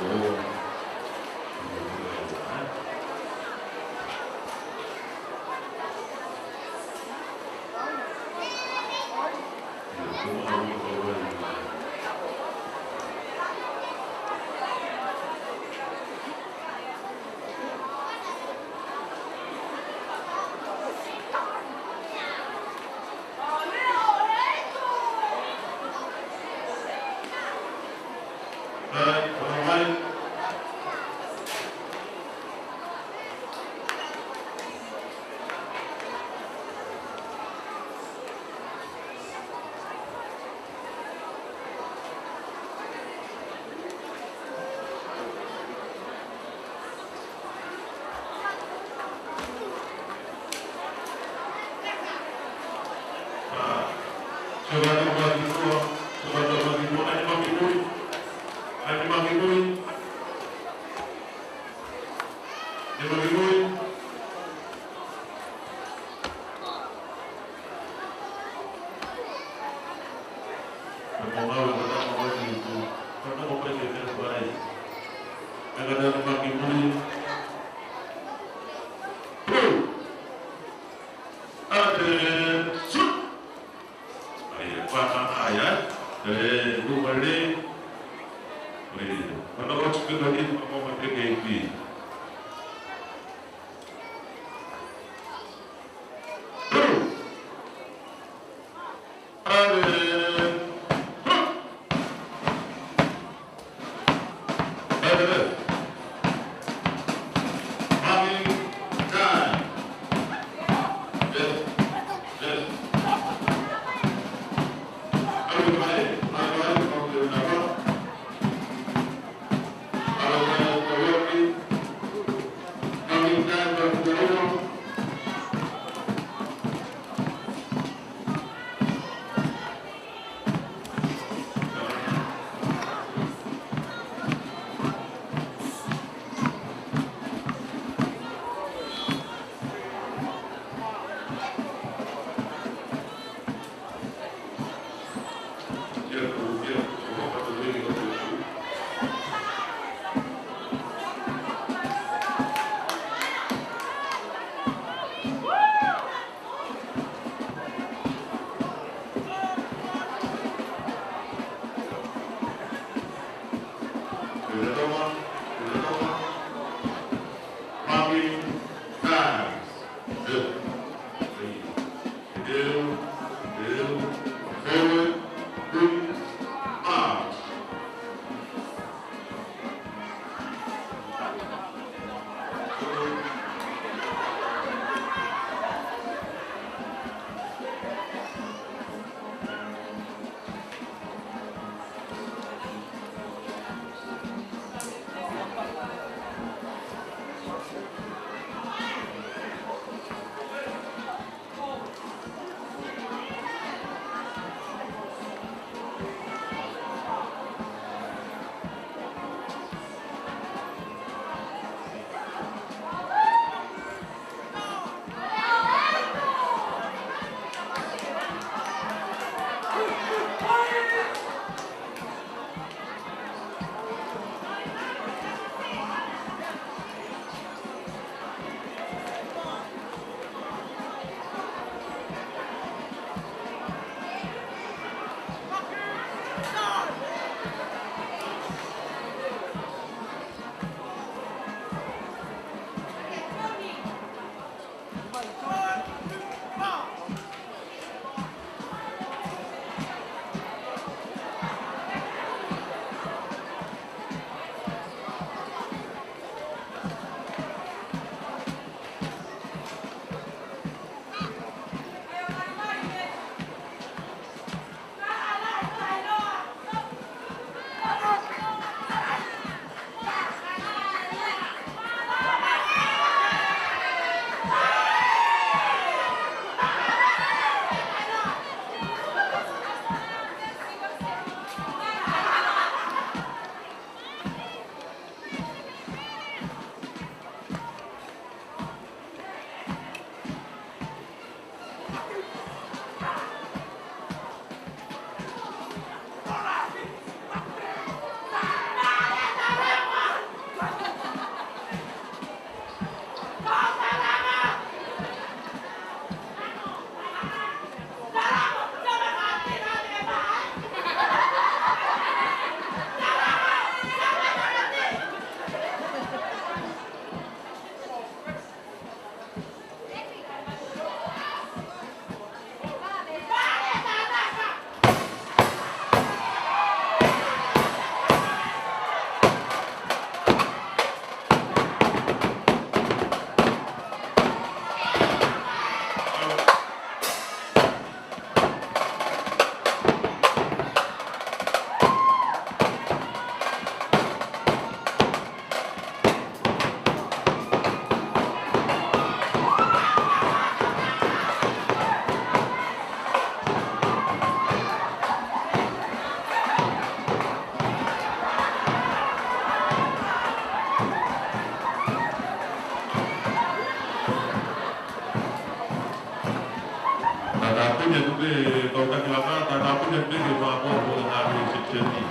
can make it my own with an average journey.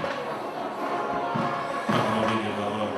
I'm not making my own.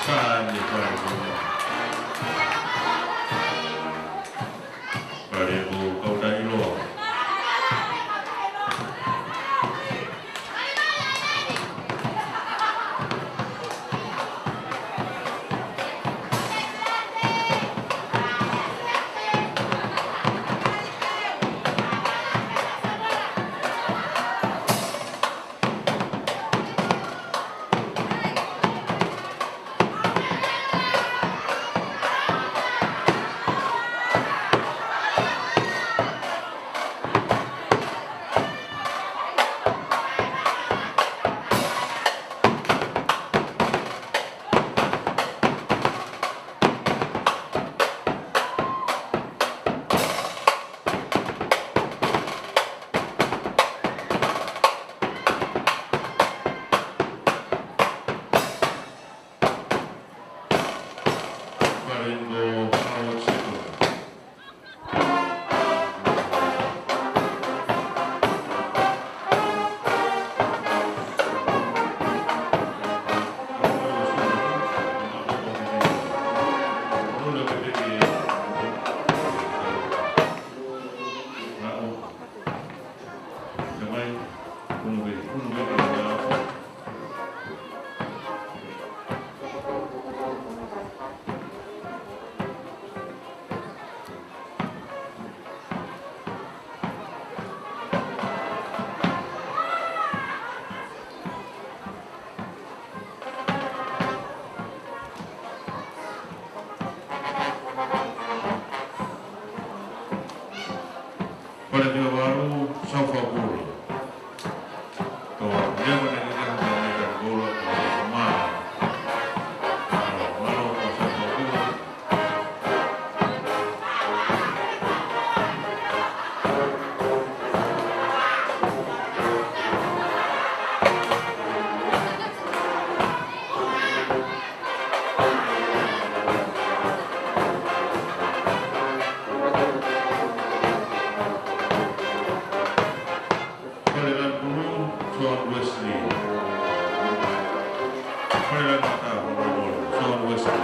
Sani Paribu kau dari lo. Pada dia baru Safa Bulu. Kalau dia mendengarkan mendengarkan bola sama, kalau Safa Bulu. John Wesley. Marilah kita berdoa. John Wesley.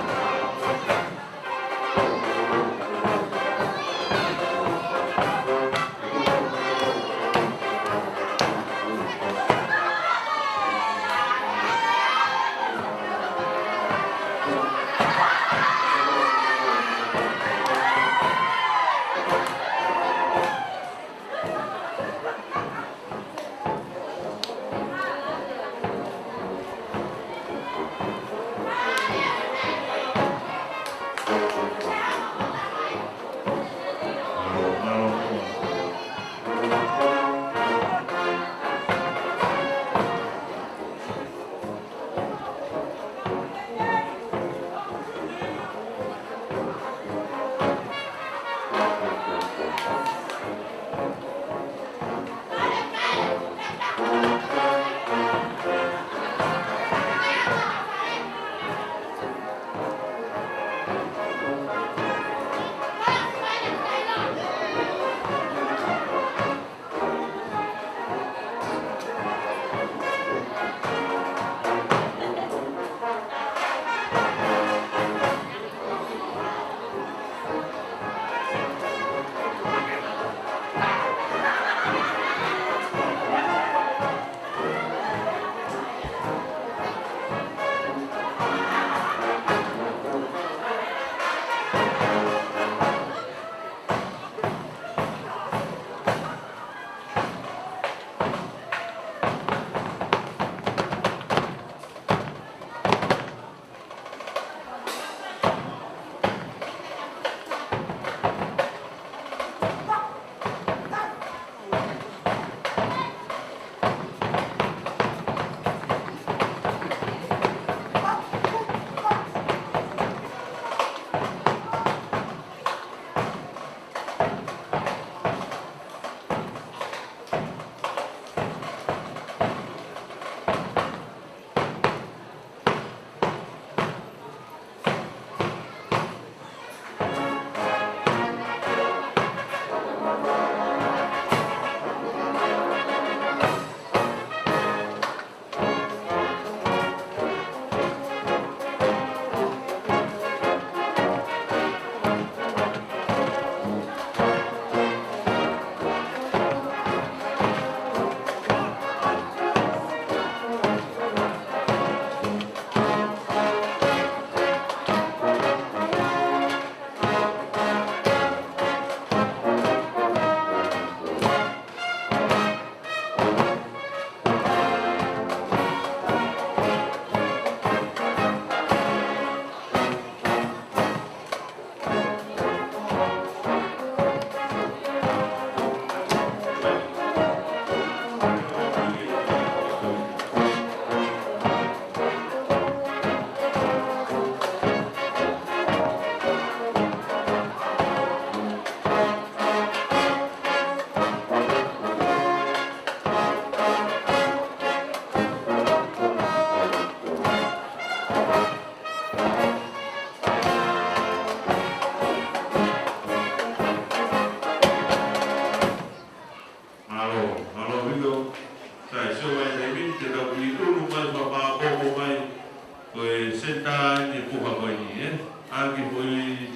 e senta ni puha ko ni agi foi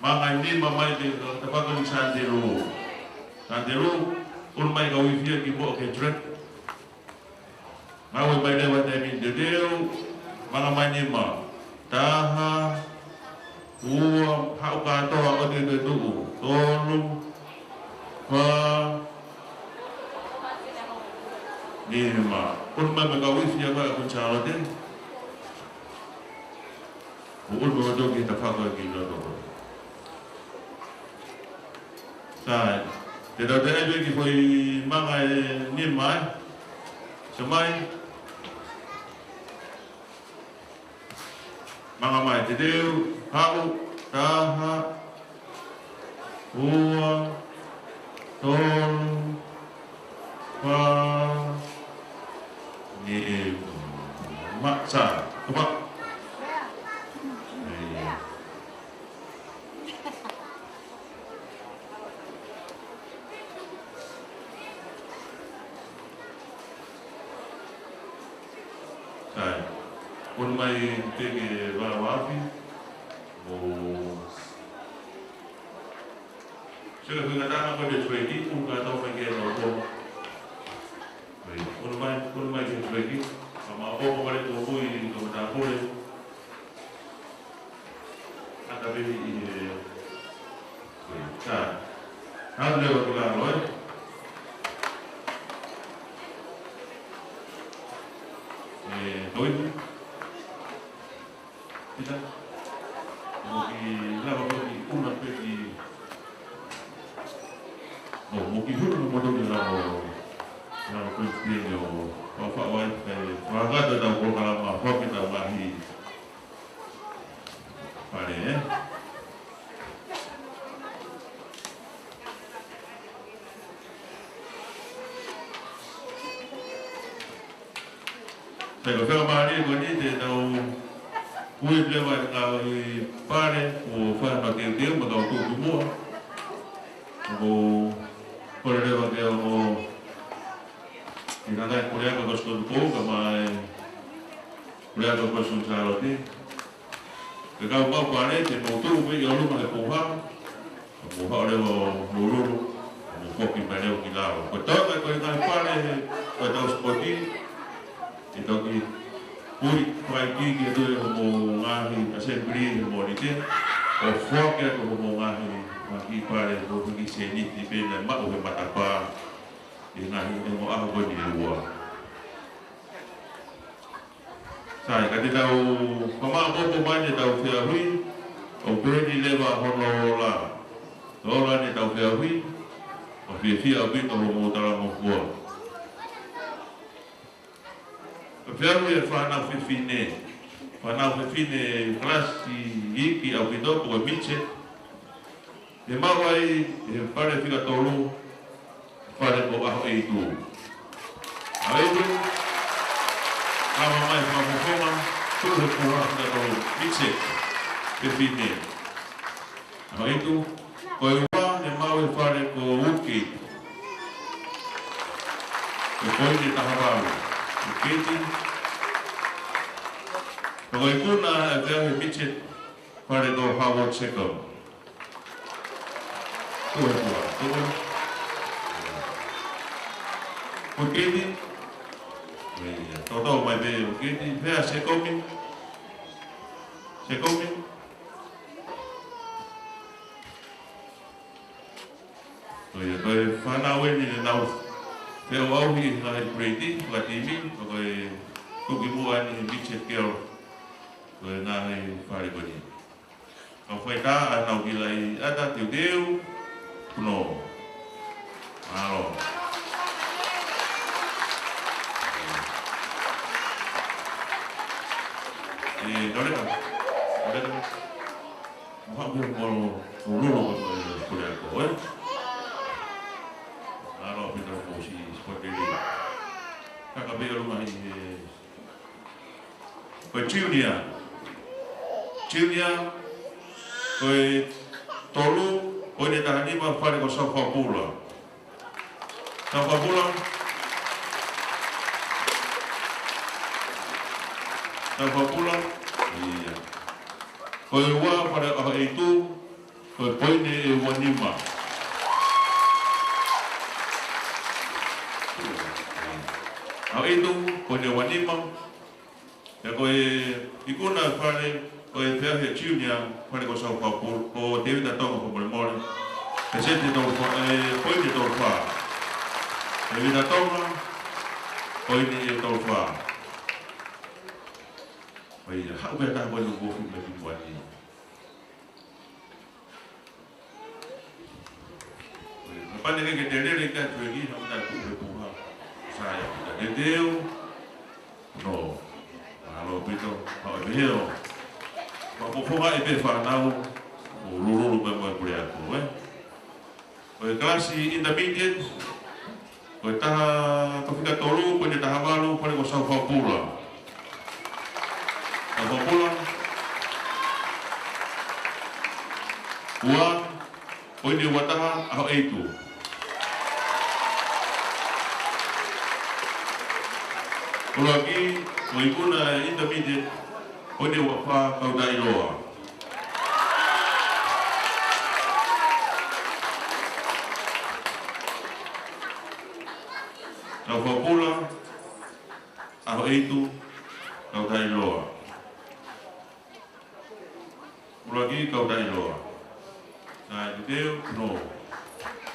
mga ni mamay de tapakon Sandero un mai ga wifia ki bo ke trek mau bai dewa de deu mga manima taha ua hau ka to o de tu tolu pa ni ma un mai ga wifia ga ko charlotte ul mo do ki tapakon ki no do sai te do te ai ki foi manga ni mai semai manga mai te deu hau taha ua tolu pa ni maksa apa un mai tege warawafi o sila pingatanga ko de twedi un ka tau mai ke no ko un mai ke twedi sama o ko pare to bui ko ta pole ata beli ta hal le ko la no noi kita mungkin lama bagi umat bagi mungkin pun modal dalam kuncinya apa awal warga dalam program apa kita bagi pada saya kira hari ini kita Kui lewat kali pare, o faz bater deu, mas ao todo boa. O por lewat dia o tidak ada kuliah ke sekolah pun, mas kuliah ke pasung Charlotte. Kalau mau pare, jadi mau tu, tapi kalau mau puha lewat lulu, mau kopi mana kita. Betul kalau kita pare, kita seperti itu ki. Kui pagi gitu mau ngahi asembli mau itu, ofok ya mau ngahi pagi pare mau pergi sini di benda mak mau mata apa, di ngahi mau apa di luar. Saya kata tahu, kemana mau pemain tahu fiahui, obedi lewa honola, honola ni tahu fiahui, fiahui kalau mau dalam buat. Fiahui fana fifine kelas iki au kido ko miche de mawai pare figa tolu pare ko aho itu aitu ama mai ma tudo ko da ko miche fifine aitu ko wa de mawai pare ko uki ko ni tahabaru ukiti Pagay ko na agad himicit para ito hawag second. Tuwa. Ukiti. Toto may be ukiti. Vea sekomin. Kaya fanawin ni na Vea wawi na pretty latimi pagay kugimuan ni himicit kero. Na fare bani. Kau foi tá na vilai ada teu deu no. Alo. Dorang. Mau mau lulu kuliah kau. Alo kita posisi seperti ini. Kakak beli rumah ini. Junior, koi tolu, koi ni tahani ma fare ko sofa pula. tau whapula, ia. Koe ua whare aho e tū, koe poine e wanima. Aho e tū, poine e wanima, e koe ikuna whare, koe pēr he tiunia, whare ko sau whapula, ko David Atonga ko mole. E sente tau poine tau wha. David Atonga, poine e tau wha. Ia, hau mea taha wanu wofu me ki wani. Pane ke te rere ka tuengi, hau ta kuhe puha. Saya, te deo. No, alo pito, hau e meheo. Wapofoha e pe whanau, o rururu me moe kure aku, Koe klasi intermediate, koe taha kawhika toru, koe ne taha walu, koe ko sau whapura. Whapura, ua, koe ne wataha, aho eitu. Kolo aki, koe ikuna intermediate, koe ne wapa kau dai loa. Kau whapura, aho eitu, kau dai loa. Lagi kau dai loa. Nah, itu no.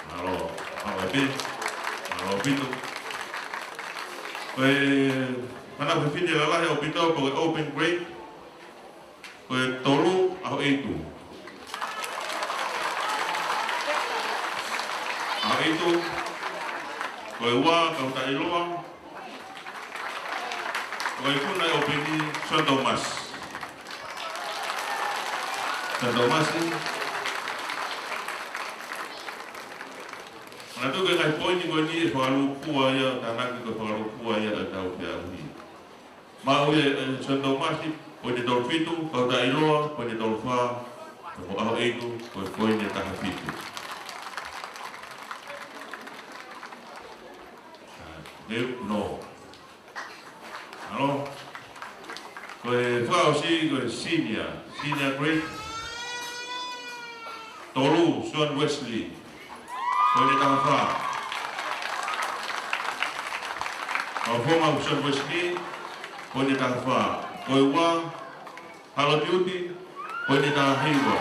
Halo, apa itu? Halo pintu. Mana berfindi lelah ya pintu, pakai open break. Tolu, aku itu. Aku itu. Kau dai loa. Kau naik open di San Thomas. Santo Masi. Mana tu kai poin ni ni falu kuah ya tanah ke falu kuah ya tahu dia ni. Mau ya Santo Masi poin di Dolfito, kau dah iloa, poin di Dolfa, kau awak itu poin di Tahafitu. No. Halo. Kau si senior grade. Tolu, Sean Wesley, koe taha wha. Kau whonga Sean Wesley, koe taha wha. Koe ua, Hala Beauty, koe taha hiwa.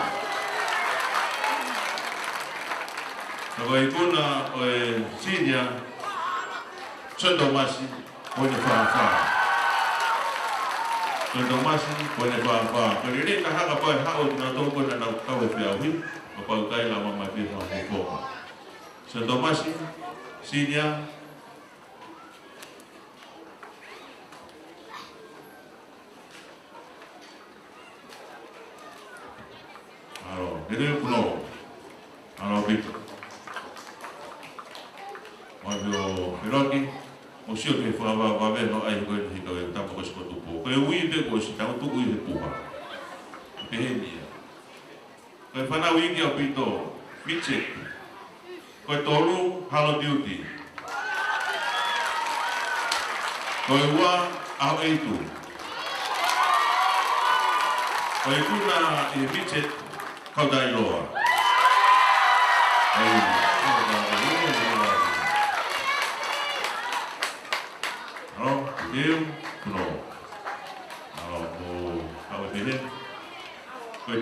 Koe ikuna, senior, Sean Tomasi, koe wha. Sean Tomasi, koe wha. Koe riri taha ka koe hao tina tō koe na kau e whiawi. Apa kai lama mati sama hukum. Santo Masi, senior. Halo, ini pulau. Halo Bito. Mario Hiroki, musio ke fava vave no ai ko ni ko ta ko ko tu po. Ko ui de ko si ta tu ui de puha. Behenia. Koe whanau ingi au pito, Mitchell. Koe Tolu, Hala Beauty. Koe ua, aho eitu. Koe kuna i Mitchell, kau dai loa. Halo, Deo, kuno. Halo, hau e pehe. Koe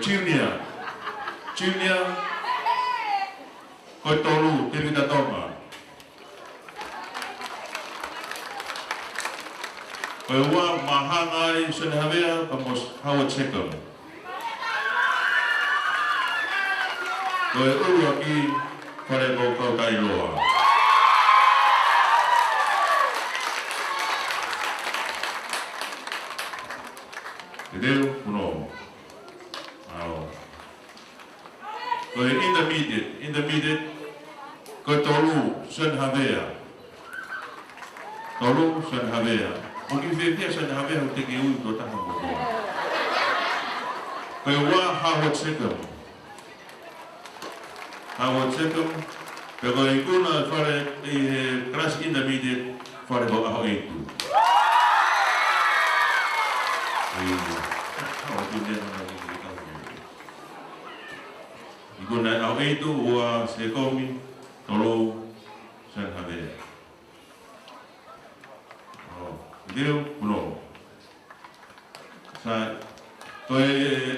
Junior, koe Tolu, David Atonga. Koe ua mahangai Senhavea, kamos Howard Second. Koe uru aki, whare kau tai loa. Deo, kuno. Koe intermediate, koe Tolu, Senhavea. Mungkin dia Senhavea o teki ui ko taha mo. Koe ua Howard Second. Koe ikuna whare i class intermediate whare ko aho eitu. Iku na au itu wa se komi tolo san habe. Oh, dia puno. Sa koe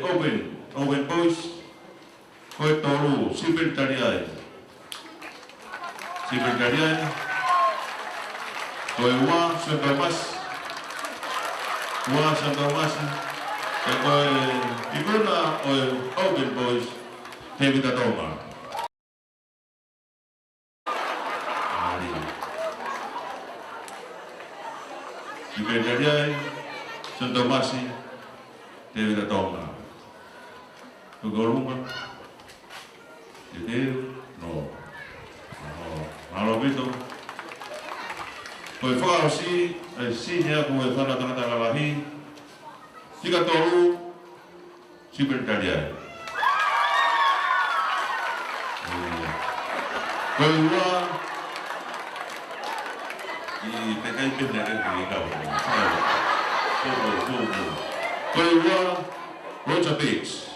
open boys koe tolo secretariat. Secretariat koe wa Santa Mas koe ibuna open boys David Adoma. Secretariat Santa Mas David Adoma. Tugoluma. Jadi no. Malo itu. Koe whakaro si hea koe whanatangata lalahi. Tika tolu Secretariat. Koe ua i te kai pene ki kau. Koe ua Roger Bates.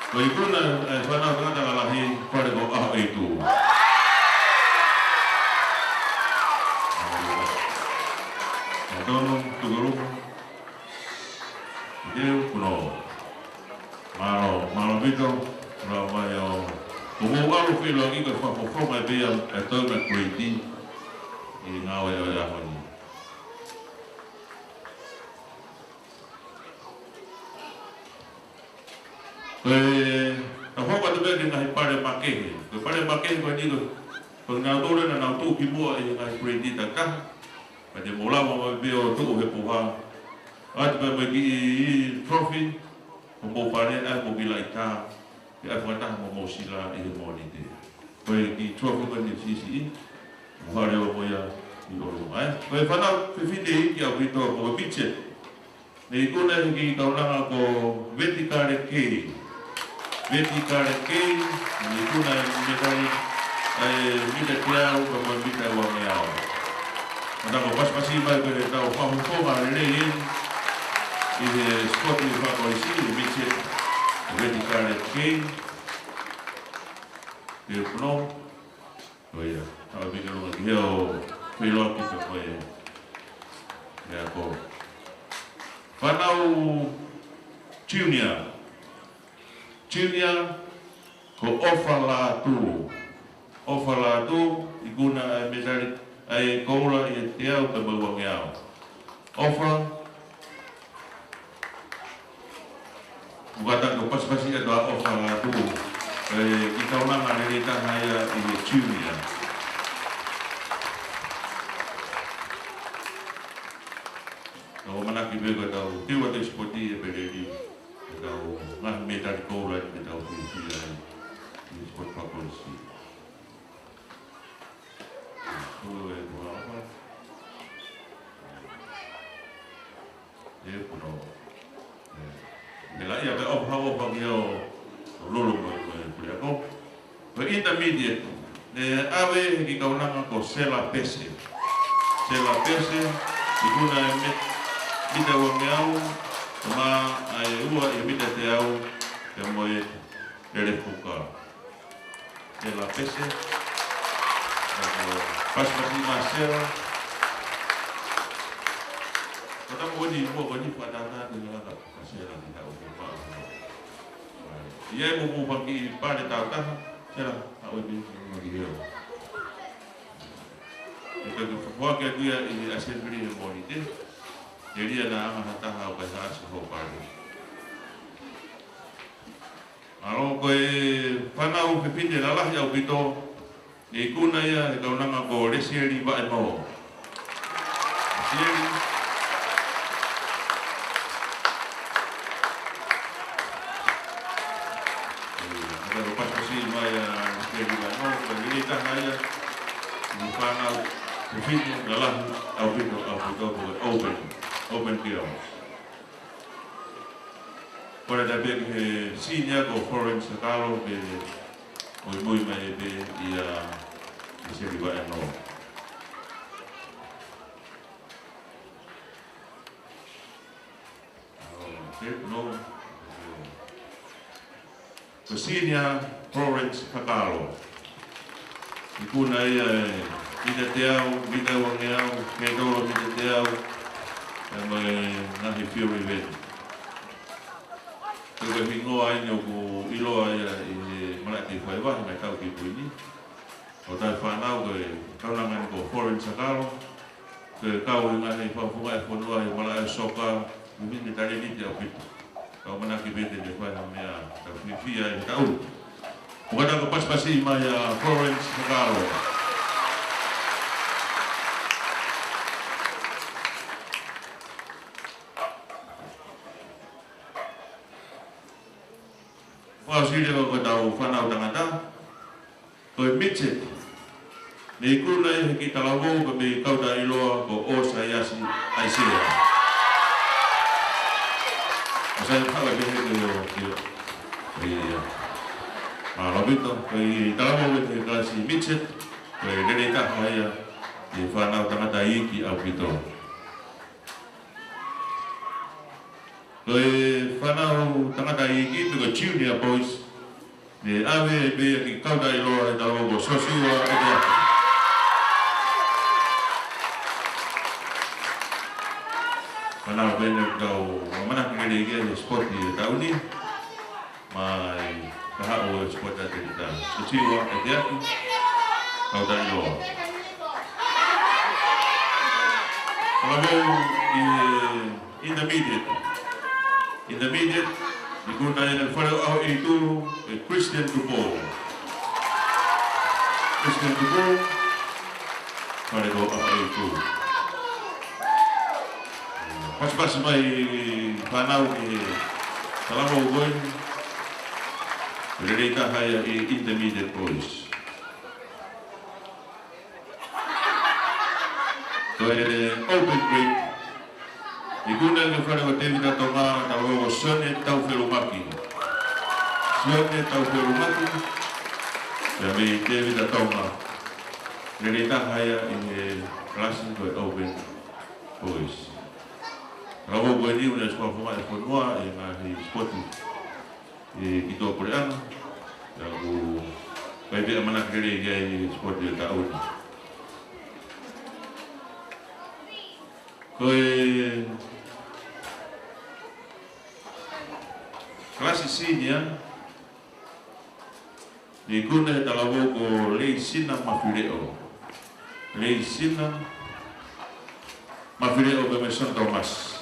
Koe kuna whanatangata lalahi whare ko aho e tu. Tono tugarupa. Deu kuno. Malo vito. Mai o. Kumu alu filo ki ko fa mai be a toga creati. I ngawe o ya honi. A hoka te be ngai pare pakehe. Ko pare pakehe ko ni ko na dole na tu ki mo e ngai creati ta ka. Pada mula mau bio tu hepuha, ada bagi trophy, mau panen mau bila ita, dia akan mau sila ini mau ni dia. Bagi trophy kan di sisi, mau ada apa ya di orang. Bagi pada video yang kita mau bincang, ni guna lagi kau nak aku vertical ke, ni guna kita tiada kalau kita orang yang Ada pas pasti bagai kita faham ini sport ni faham isi bici vertical king dia penuh oh ya kalau bikin orang dia pilot kita boleh ya ko panau junior ko ofala tu iguna medali ai koula i te au te mauangi au. Ofra, ukata ko pas-pasi e doa ofra la tu, i kaunanga nere tahaya i junior. Kau manaki bego tau, tiwa te spoti e pereri, tau ngah metari koula i tau pia i spot papolisi. Tuh apa? Dia puno. Bila ia berolah bagi lulu kuliah kau. Intermediate. Ave di kau nama kau sela pese. Diguna kita wangiau, cuma uwa kita tahu kemoy dari buka. Sela pese. Pas masih kita mau di padana dengan masih lagi tahu apa. Ia mau bagi pada tahu saya tahu di dia. Kita buat dia ini assembly monitor. Jadi ada amat tahu bahasa sehopan. Kalau kau panau pepin lah jauh itu. Ikuna ya kau nama kau lesiari baik mau. Lesiari. Ada lepas kasih maya lesiari baik mau. Bagi kita hanya bukan video dalam open field. Pada dapat sinya kau foreign sekali muy mai be ia se riba no no. Senior Florence Kakalo. Ikuna ia ina te au, ina wangi au, me dolo ina te au, e mai nahi Fury Ven. Tuka hingoa ina ku iloa ia i malaki whaiwahi mai tau ki puini. O tai whanau koe kaunangan ko Florence Kakalo. Koe kau i ngahi whawhunga e whanua i wala e soka, umini tari niti au pitu. Kau manaki bete me whai mea tau whiwhia i tau. Mukata ko paspasi mai a Florence Kakalo. Wau siri ko tau whanau tangata. Koe Mitchell. Nei kuna e ki talawou ko me kauta iloa ko Osa Yasi Aisea. Saya tahu begitu dia. Labito, kay talamo with kasi Mitchell, kay delita kaya di fanau tangata iki abito. Kay fanau tangata iki to junior boys. Ni ave be ki kauda ilo talamo sosiwa dia. Fanau bener kau mana kini dia sport di tahun ini. Mai kahau sport ada kita. Sosiwa dia kauda ilo. Kalau in the immediate, digunakan yang follow itu Christian Dupont. Christian Dupont, follow itu. Pas mai panau di selama ugon, berita hanya intermediate boys. Open grade. Digunakan yang follow David Atonga, tahu Sonny tahu Felumaki. Sonny tahu Felumaki. Jadi David Atonga. Berita hanya ini kelas untuk open boys. Kalau gue ini udah sekolah formal semua, yang ahli sport itu Korea, yang gue baik mana kiri gaya sport dia tahun. Kue kelas ini ya, digunakan dalam buku Leisina Mafileo, Leisina Mafileo Bemeson Thomas.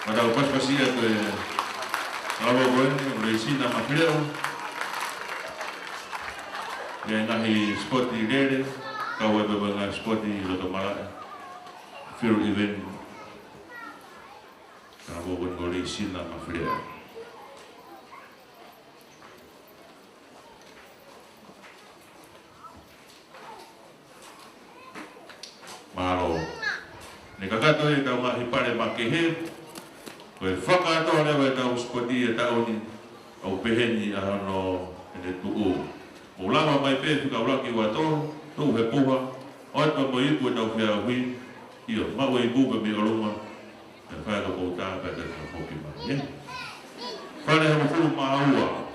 Ada lepas pasti ada kalau gue Leisina Mafileo, yang ahli sport di Dede, kau beberapa sport di Loto Malaya. Fear event kalau bukan golek sila mafia. Malo. Nekagato yang kau ngahi pada makehe, kau fakato lewa tahu seperti tahu ni, au peheni ahano ini tuh. Ulama mai peh kau lagi wato, tuh hepuha, orang mau ikut tahu dia hui. Iyo, mau ibu bagi orang dan faham kota pada hokiman. Ya, faham hukum mahua,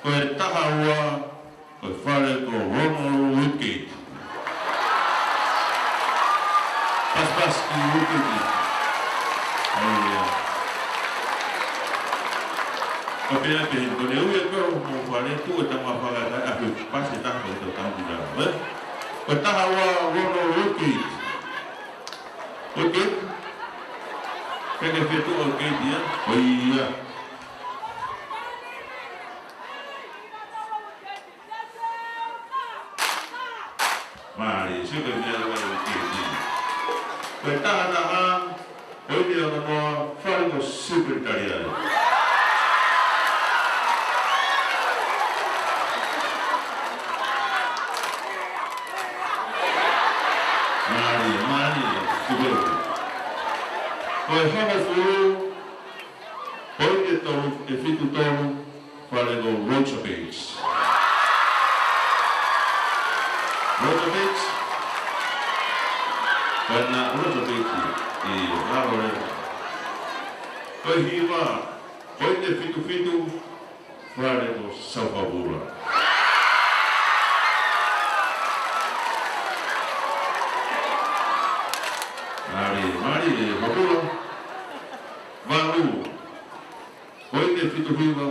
kau tahawa, kau faham kau Ronald Wicked. Pas di Wicked ni. Iya. Kau pilih kau ni uya kau mau faham tu kita mau faham apa pasti tak kau tahu tidak. Kau tahawa Ronald Wicked. Okey, kena itu okey dia. Oh iya. Mari, sudah dia okey dia. Pertama, dia nama Fargo Secretariat. Mari. Kau faham dulu, kau itu tahu, Fargo Roger Bates. Roger Bates, karena Roger Bates, lalu Koe hiwa, koe te fitu, whare ko Saupapura. Mari, Mapura, Valu, koe te fitu hiwa,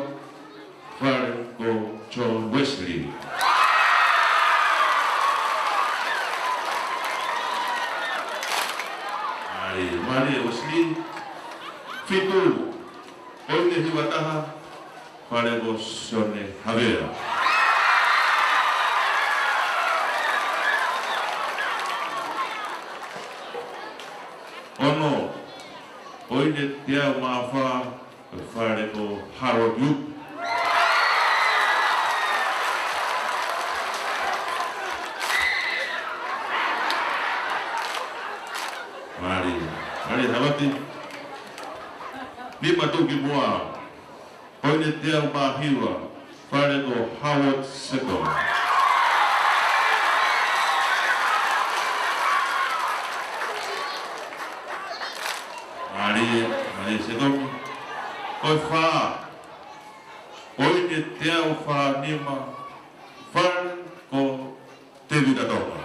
whare ko John Wesley. Mari Wesley, fitu, koe te hiwa taha, whare ko Sione Havera. Ono, koe te tea mawha, whare ko Harold Luke. Mari Hawati, lima tuki mua, koe te tea mahiwa, whare ko Howard Seto. Mari Seto, koe wha, koe te tea wha nima, whare ko te vidatoka.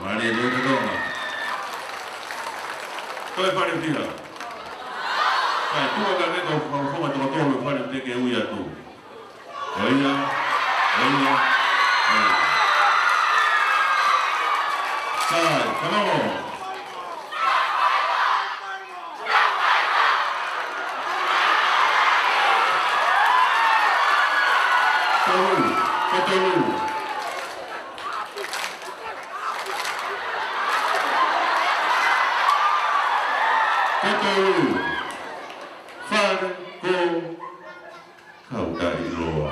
Mari vidatoka. Koe whare whiha. Kai tua ka neko whama tōtoro whare teke uia tū. Oia. Kai, whanau. Toru. Whare ko Kautari Loa.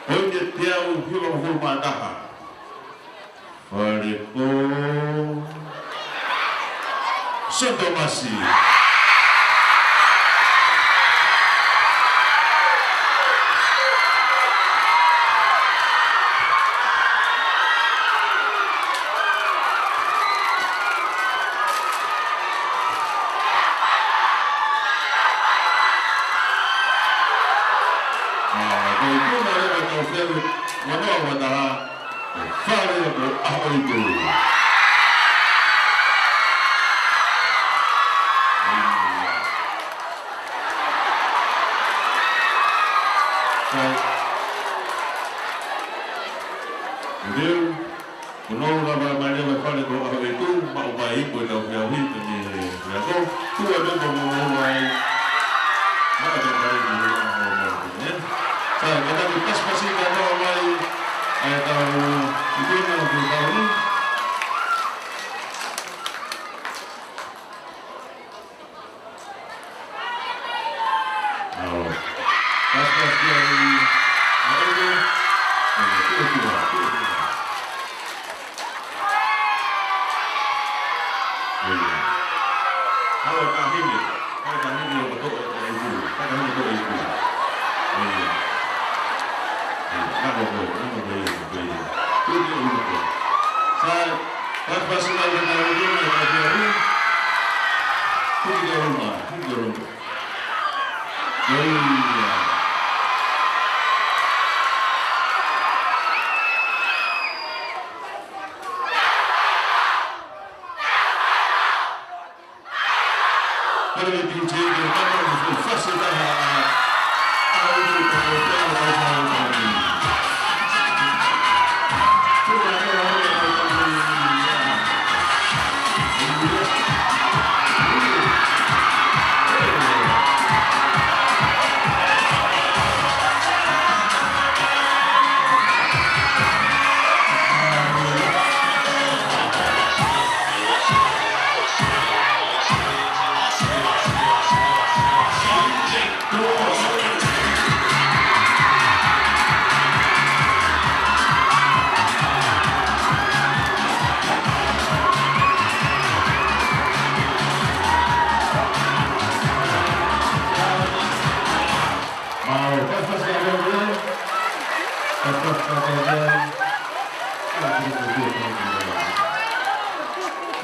Koe te teau hiwa hurma taha. Whare ko Santo Masi.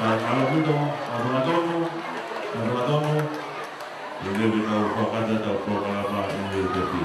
Kalau gitu, Abang-abang, ini kita upakan dan proklama ini jadi.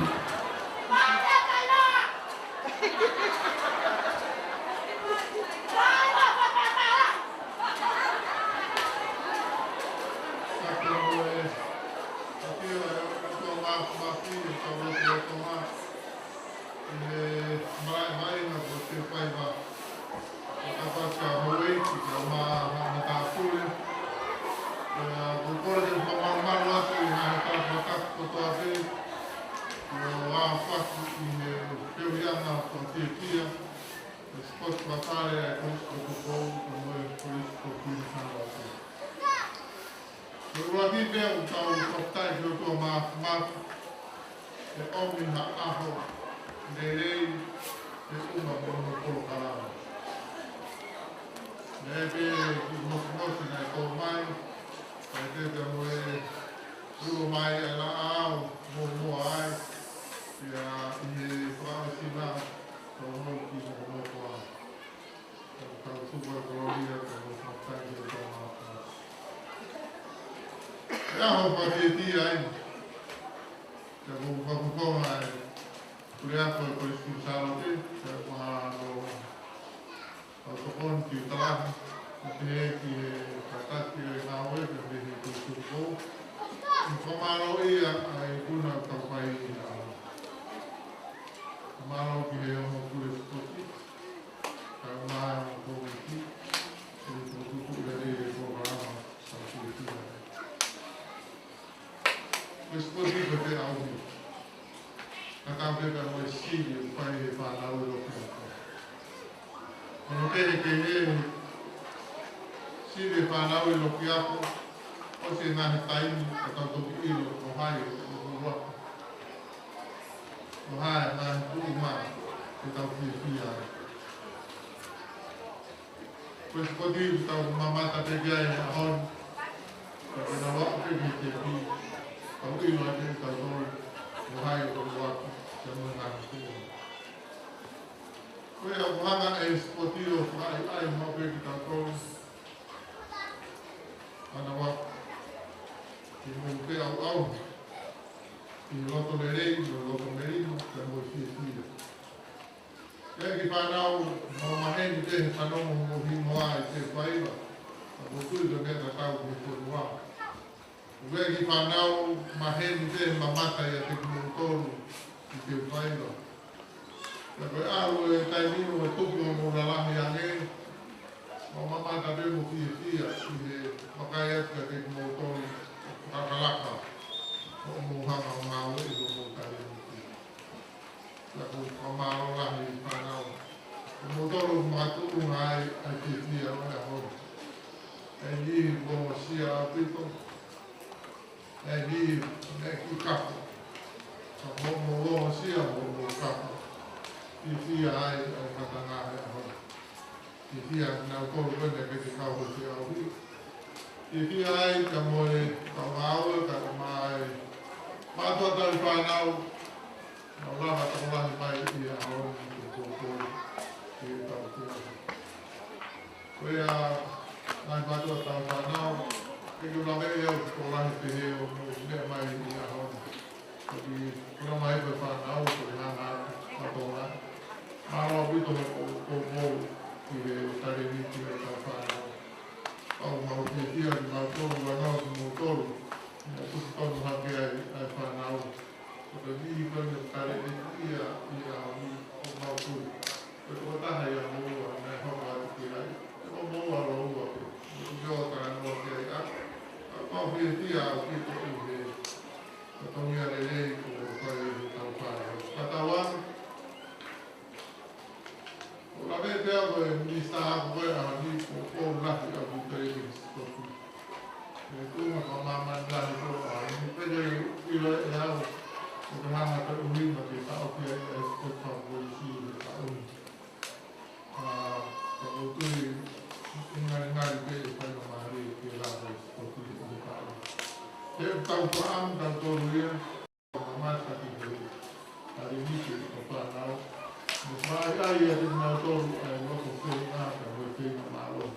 Ai, a gente não estou no conselho, não, eu tenho uma aula,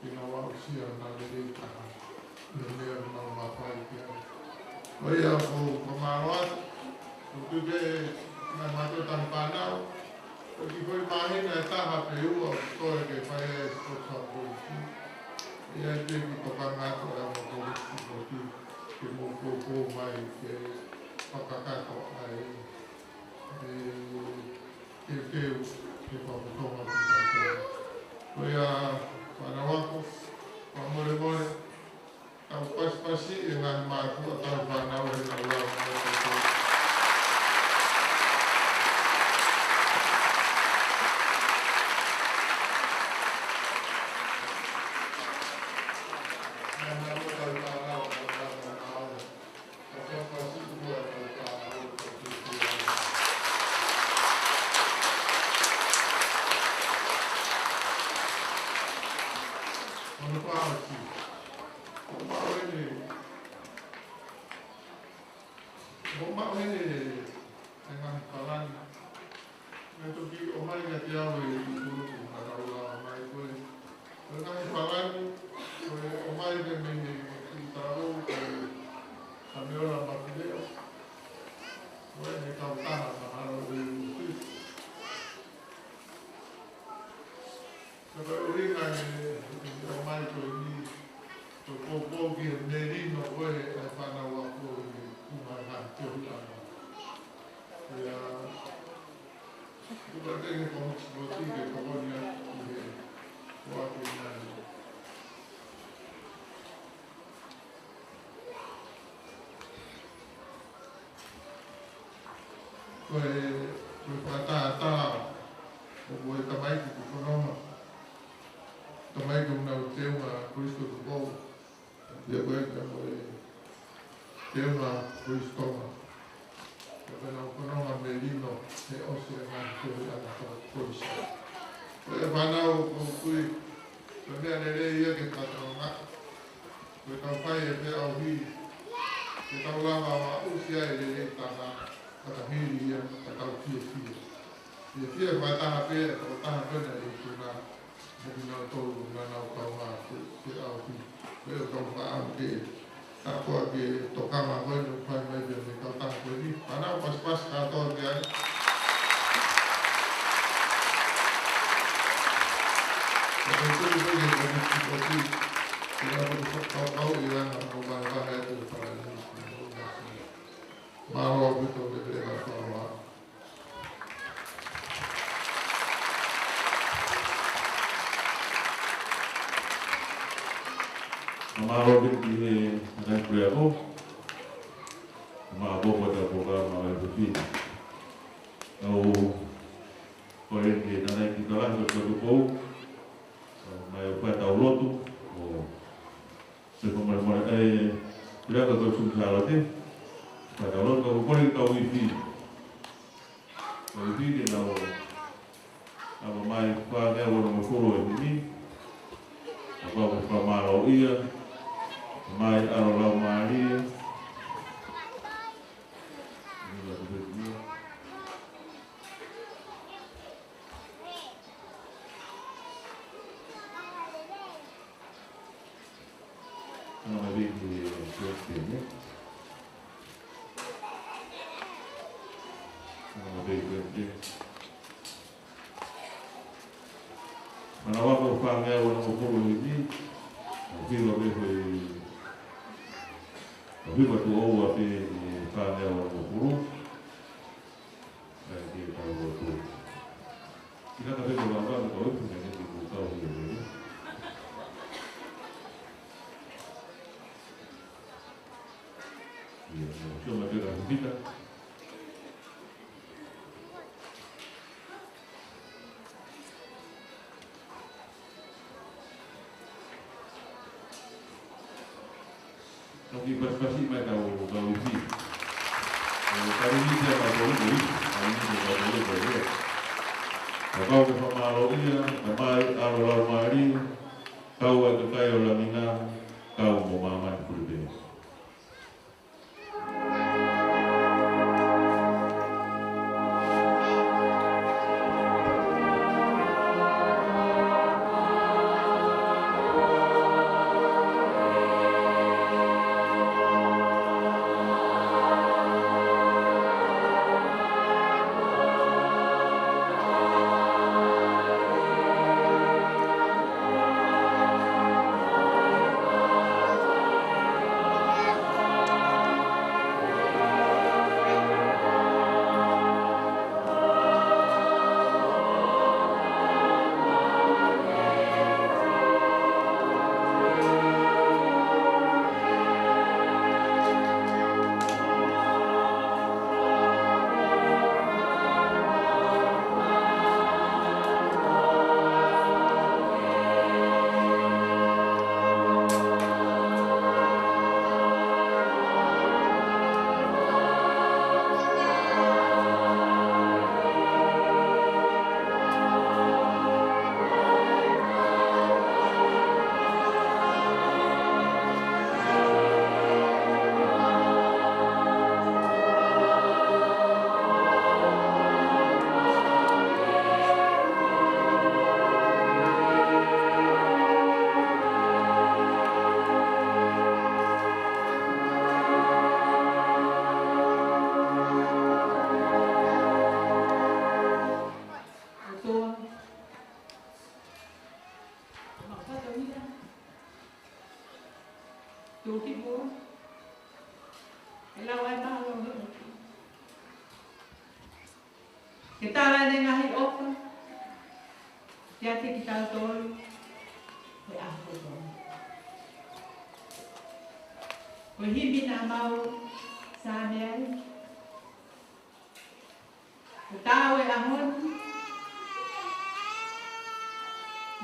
e não sia na le ka le na ma fa ia oi a ko maroa ko te na ma to tan pana o ki foi mai na ta ha pe u o to ke fai ko sa ko ia te ki to ka na ko ra mo ko ki ke mo ko mai ke pakaka ko ai ke pa to ma ko ia para wako pa more more au pas-pasi dengan matu atau panau dengan Allah. Tapi pas-pasi mai tahu isi. Kali ini saya tahu ini, kali ini saya tahu ini. Kau bersama Rodia, Kamai, Arul Mari, kau ada kayu lamina, kau memaman kurbe. tuki mo. Ilaway ba ang kita lang din ngahi opa. Yati kita tol. Kaya ako to. Kung hindi na mau sa amin, tawe ahon,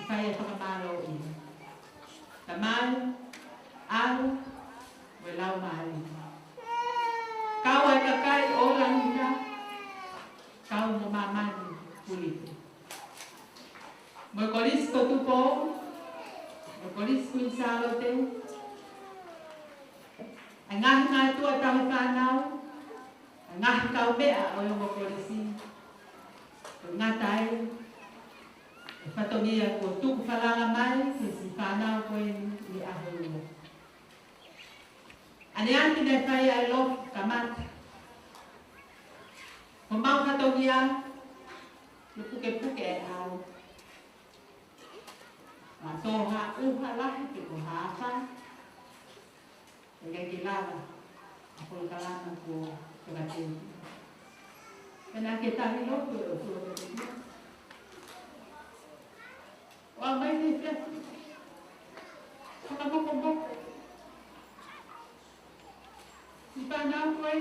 kaya pakamalo ini. Taman, araw, wala umali. Kau ay kakay orang niya, kau namaman kulit. Magkolis ko tupo, magkolis ko yung salote. Ang ngahin nga ito at ang panaw, ang ngahin ka ubea o yung magkolisi. Kung nga tayo, ipatumiya ko, tuk palalamay, kasi panaw ko yung iahol. Ano yan, pinapay alo, kamat. Kumang katumiya, lupuke-puke aw. Matoha, uhalah, pikuhasa. Kaya kilala, ako kalaman ko kagatin. Kaya kita nilo, pero wag may nito. Pagkabok-bok. Di ba na ko ay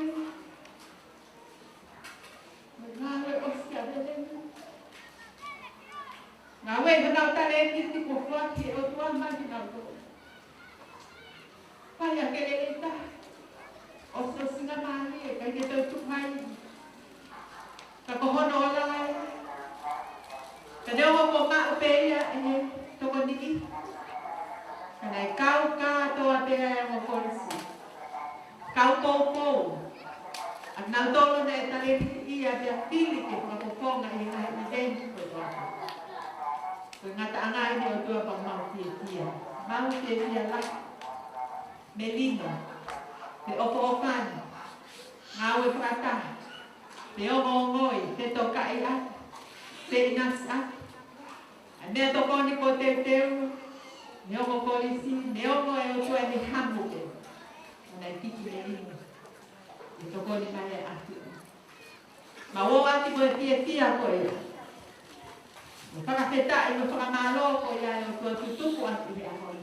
nagaway Oscar din. Ngaway, manaw talent di ko flat, o tuwan man ginagawa. Kaya kita Oscar singa mali, kaya kita tukay. Kapohon olay. Kada ko po maupeya, toko niki. Kada ikaw ka, tawa peya mo polisi. Kau po. At nagdolo na italin iya biya pilit yung kapupong na i-identity ko. Kung nga taangay niyo ito pang mautiya. Mautiya lang. Melino. Te opo-opan. Ngawe prata. Te omongoy. Te tokaiat. Te inasat. Ane toko ni koteteu. Neomo polisi. Neomo e oto e ni hamuke. Nai tiki melino. Ito ko ni maya ati. Mawo ati ko tia ko ya. Pakakita ino pakamalo ko ya yung tutupo ang iya ko.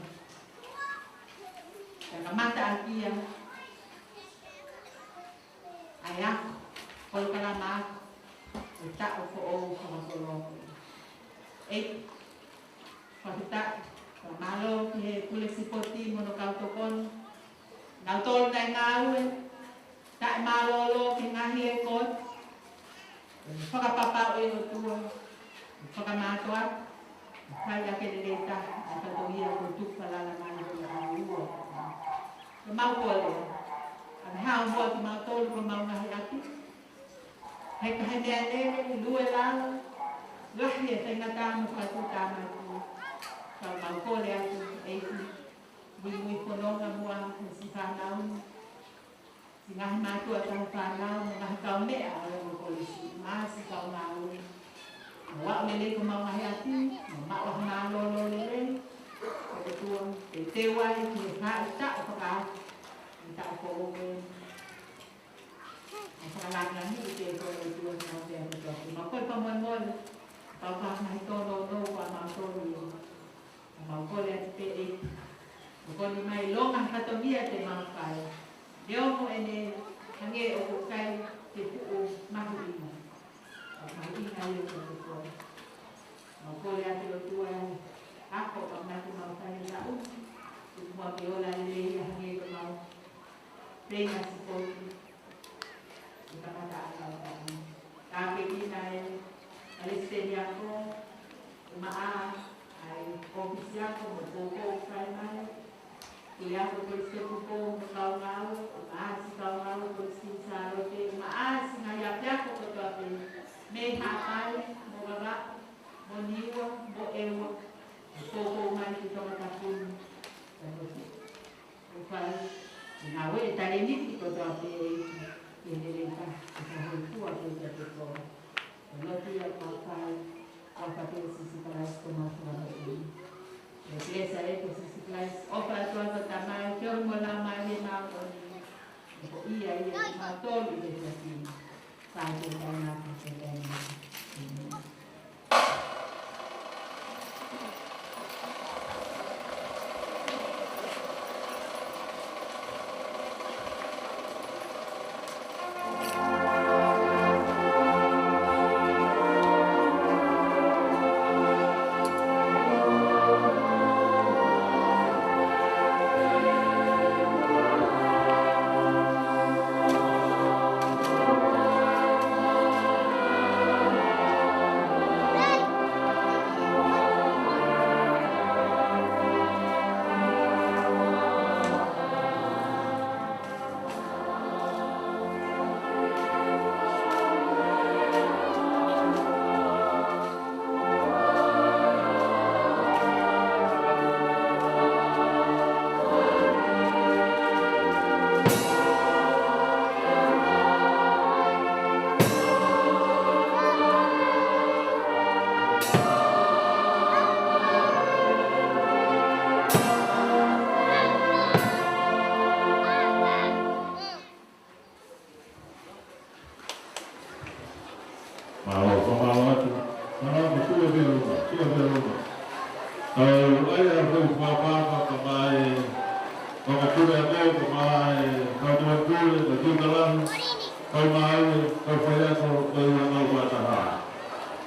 Kaya mata ang iya. Ayak. Kol kalamat. Ita o ko o kamasolo. Pakita. Pamalo kulit sipoti monokautukon. Nautol na ngawe. Tak malolo kingahi ekot. Pagkapapao yung tuwa. Pagkamatwa. Kaya kinilita. At patuhiya ko tuk palalaman ko na ang uwa. Lumawol yan. Ang hawal kumatol kumaungahi ati. Hekahende luwe lang. Lahya tayo natamo katutama ko. Pagmawol yan ko. Muy kono nga buang si panaw. Singahin mato at ang panaw, mga ikaw ni ang polisi. Mas ikaw na ako. Wala ulit kung mga hayati, mawak na lolo ulit. Pagkatuang teway, ita o pagkat. Ita o po-open. Ang pangalan niya, ito ko ituan sa mga ito. Makoy pamanmol. Pagkat na ito, no, pamangkol. Pamangkol yan si P8. Kung may long ang katomiya te mga kaya. Diyo mo ene hangi o kay te puo mahuina. Mahuina yung katomiya. Magkuli at yung tuwa ako pag natin mga kaya na kung magyola nila hangi ko mga pena si Poli. Ikapataan ka. Kapit inay alisten niya ko umaa ay ofisya ko magpupo kay may kaya ko gusto ko po makaw-ngaw, umaas ikaw-ngaw, gusto sa rote, umaas, ngayapya ko ko ito, may hapay, mababa, moniwa, moewa, pupuman ito matapun, upal, inawe, italinik ito ito, pinilita, ikahulpo at ito ito, lote at hapay, ang kapil sisikalas ko mga Iglesia ito sisikalas, o para ito ang tamay, kaya mo lang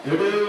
Ebe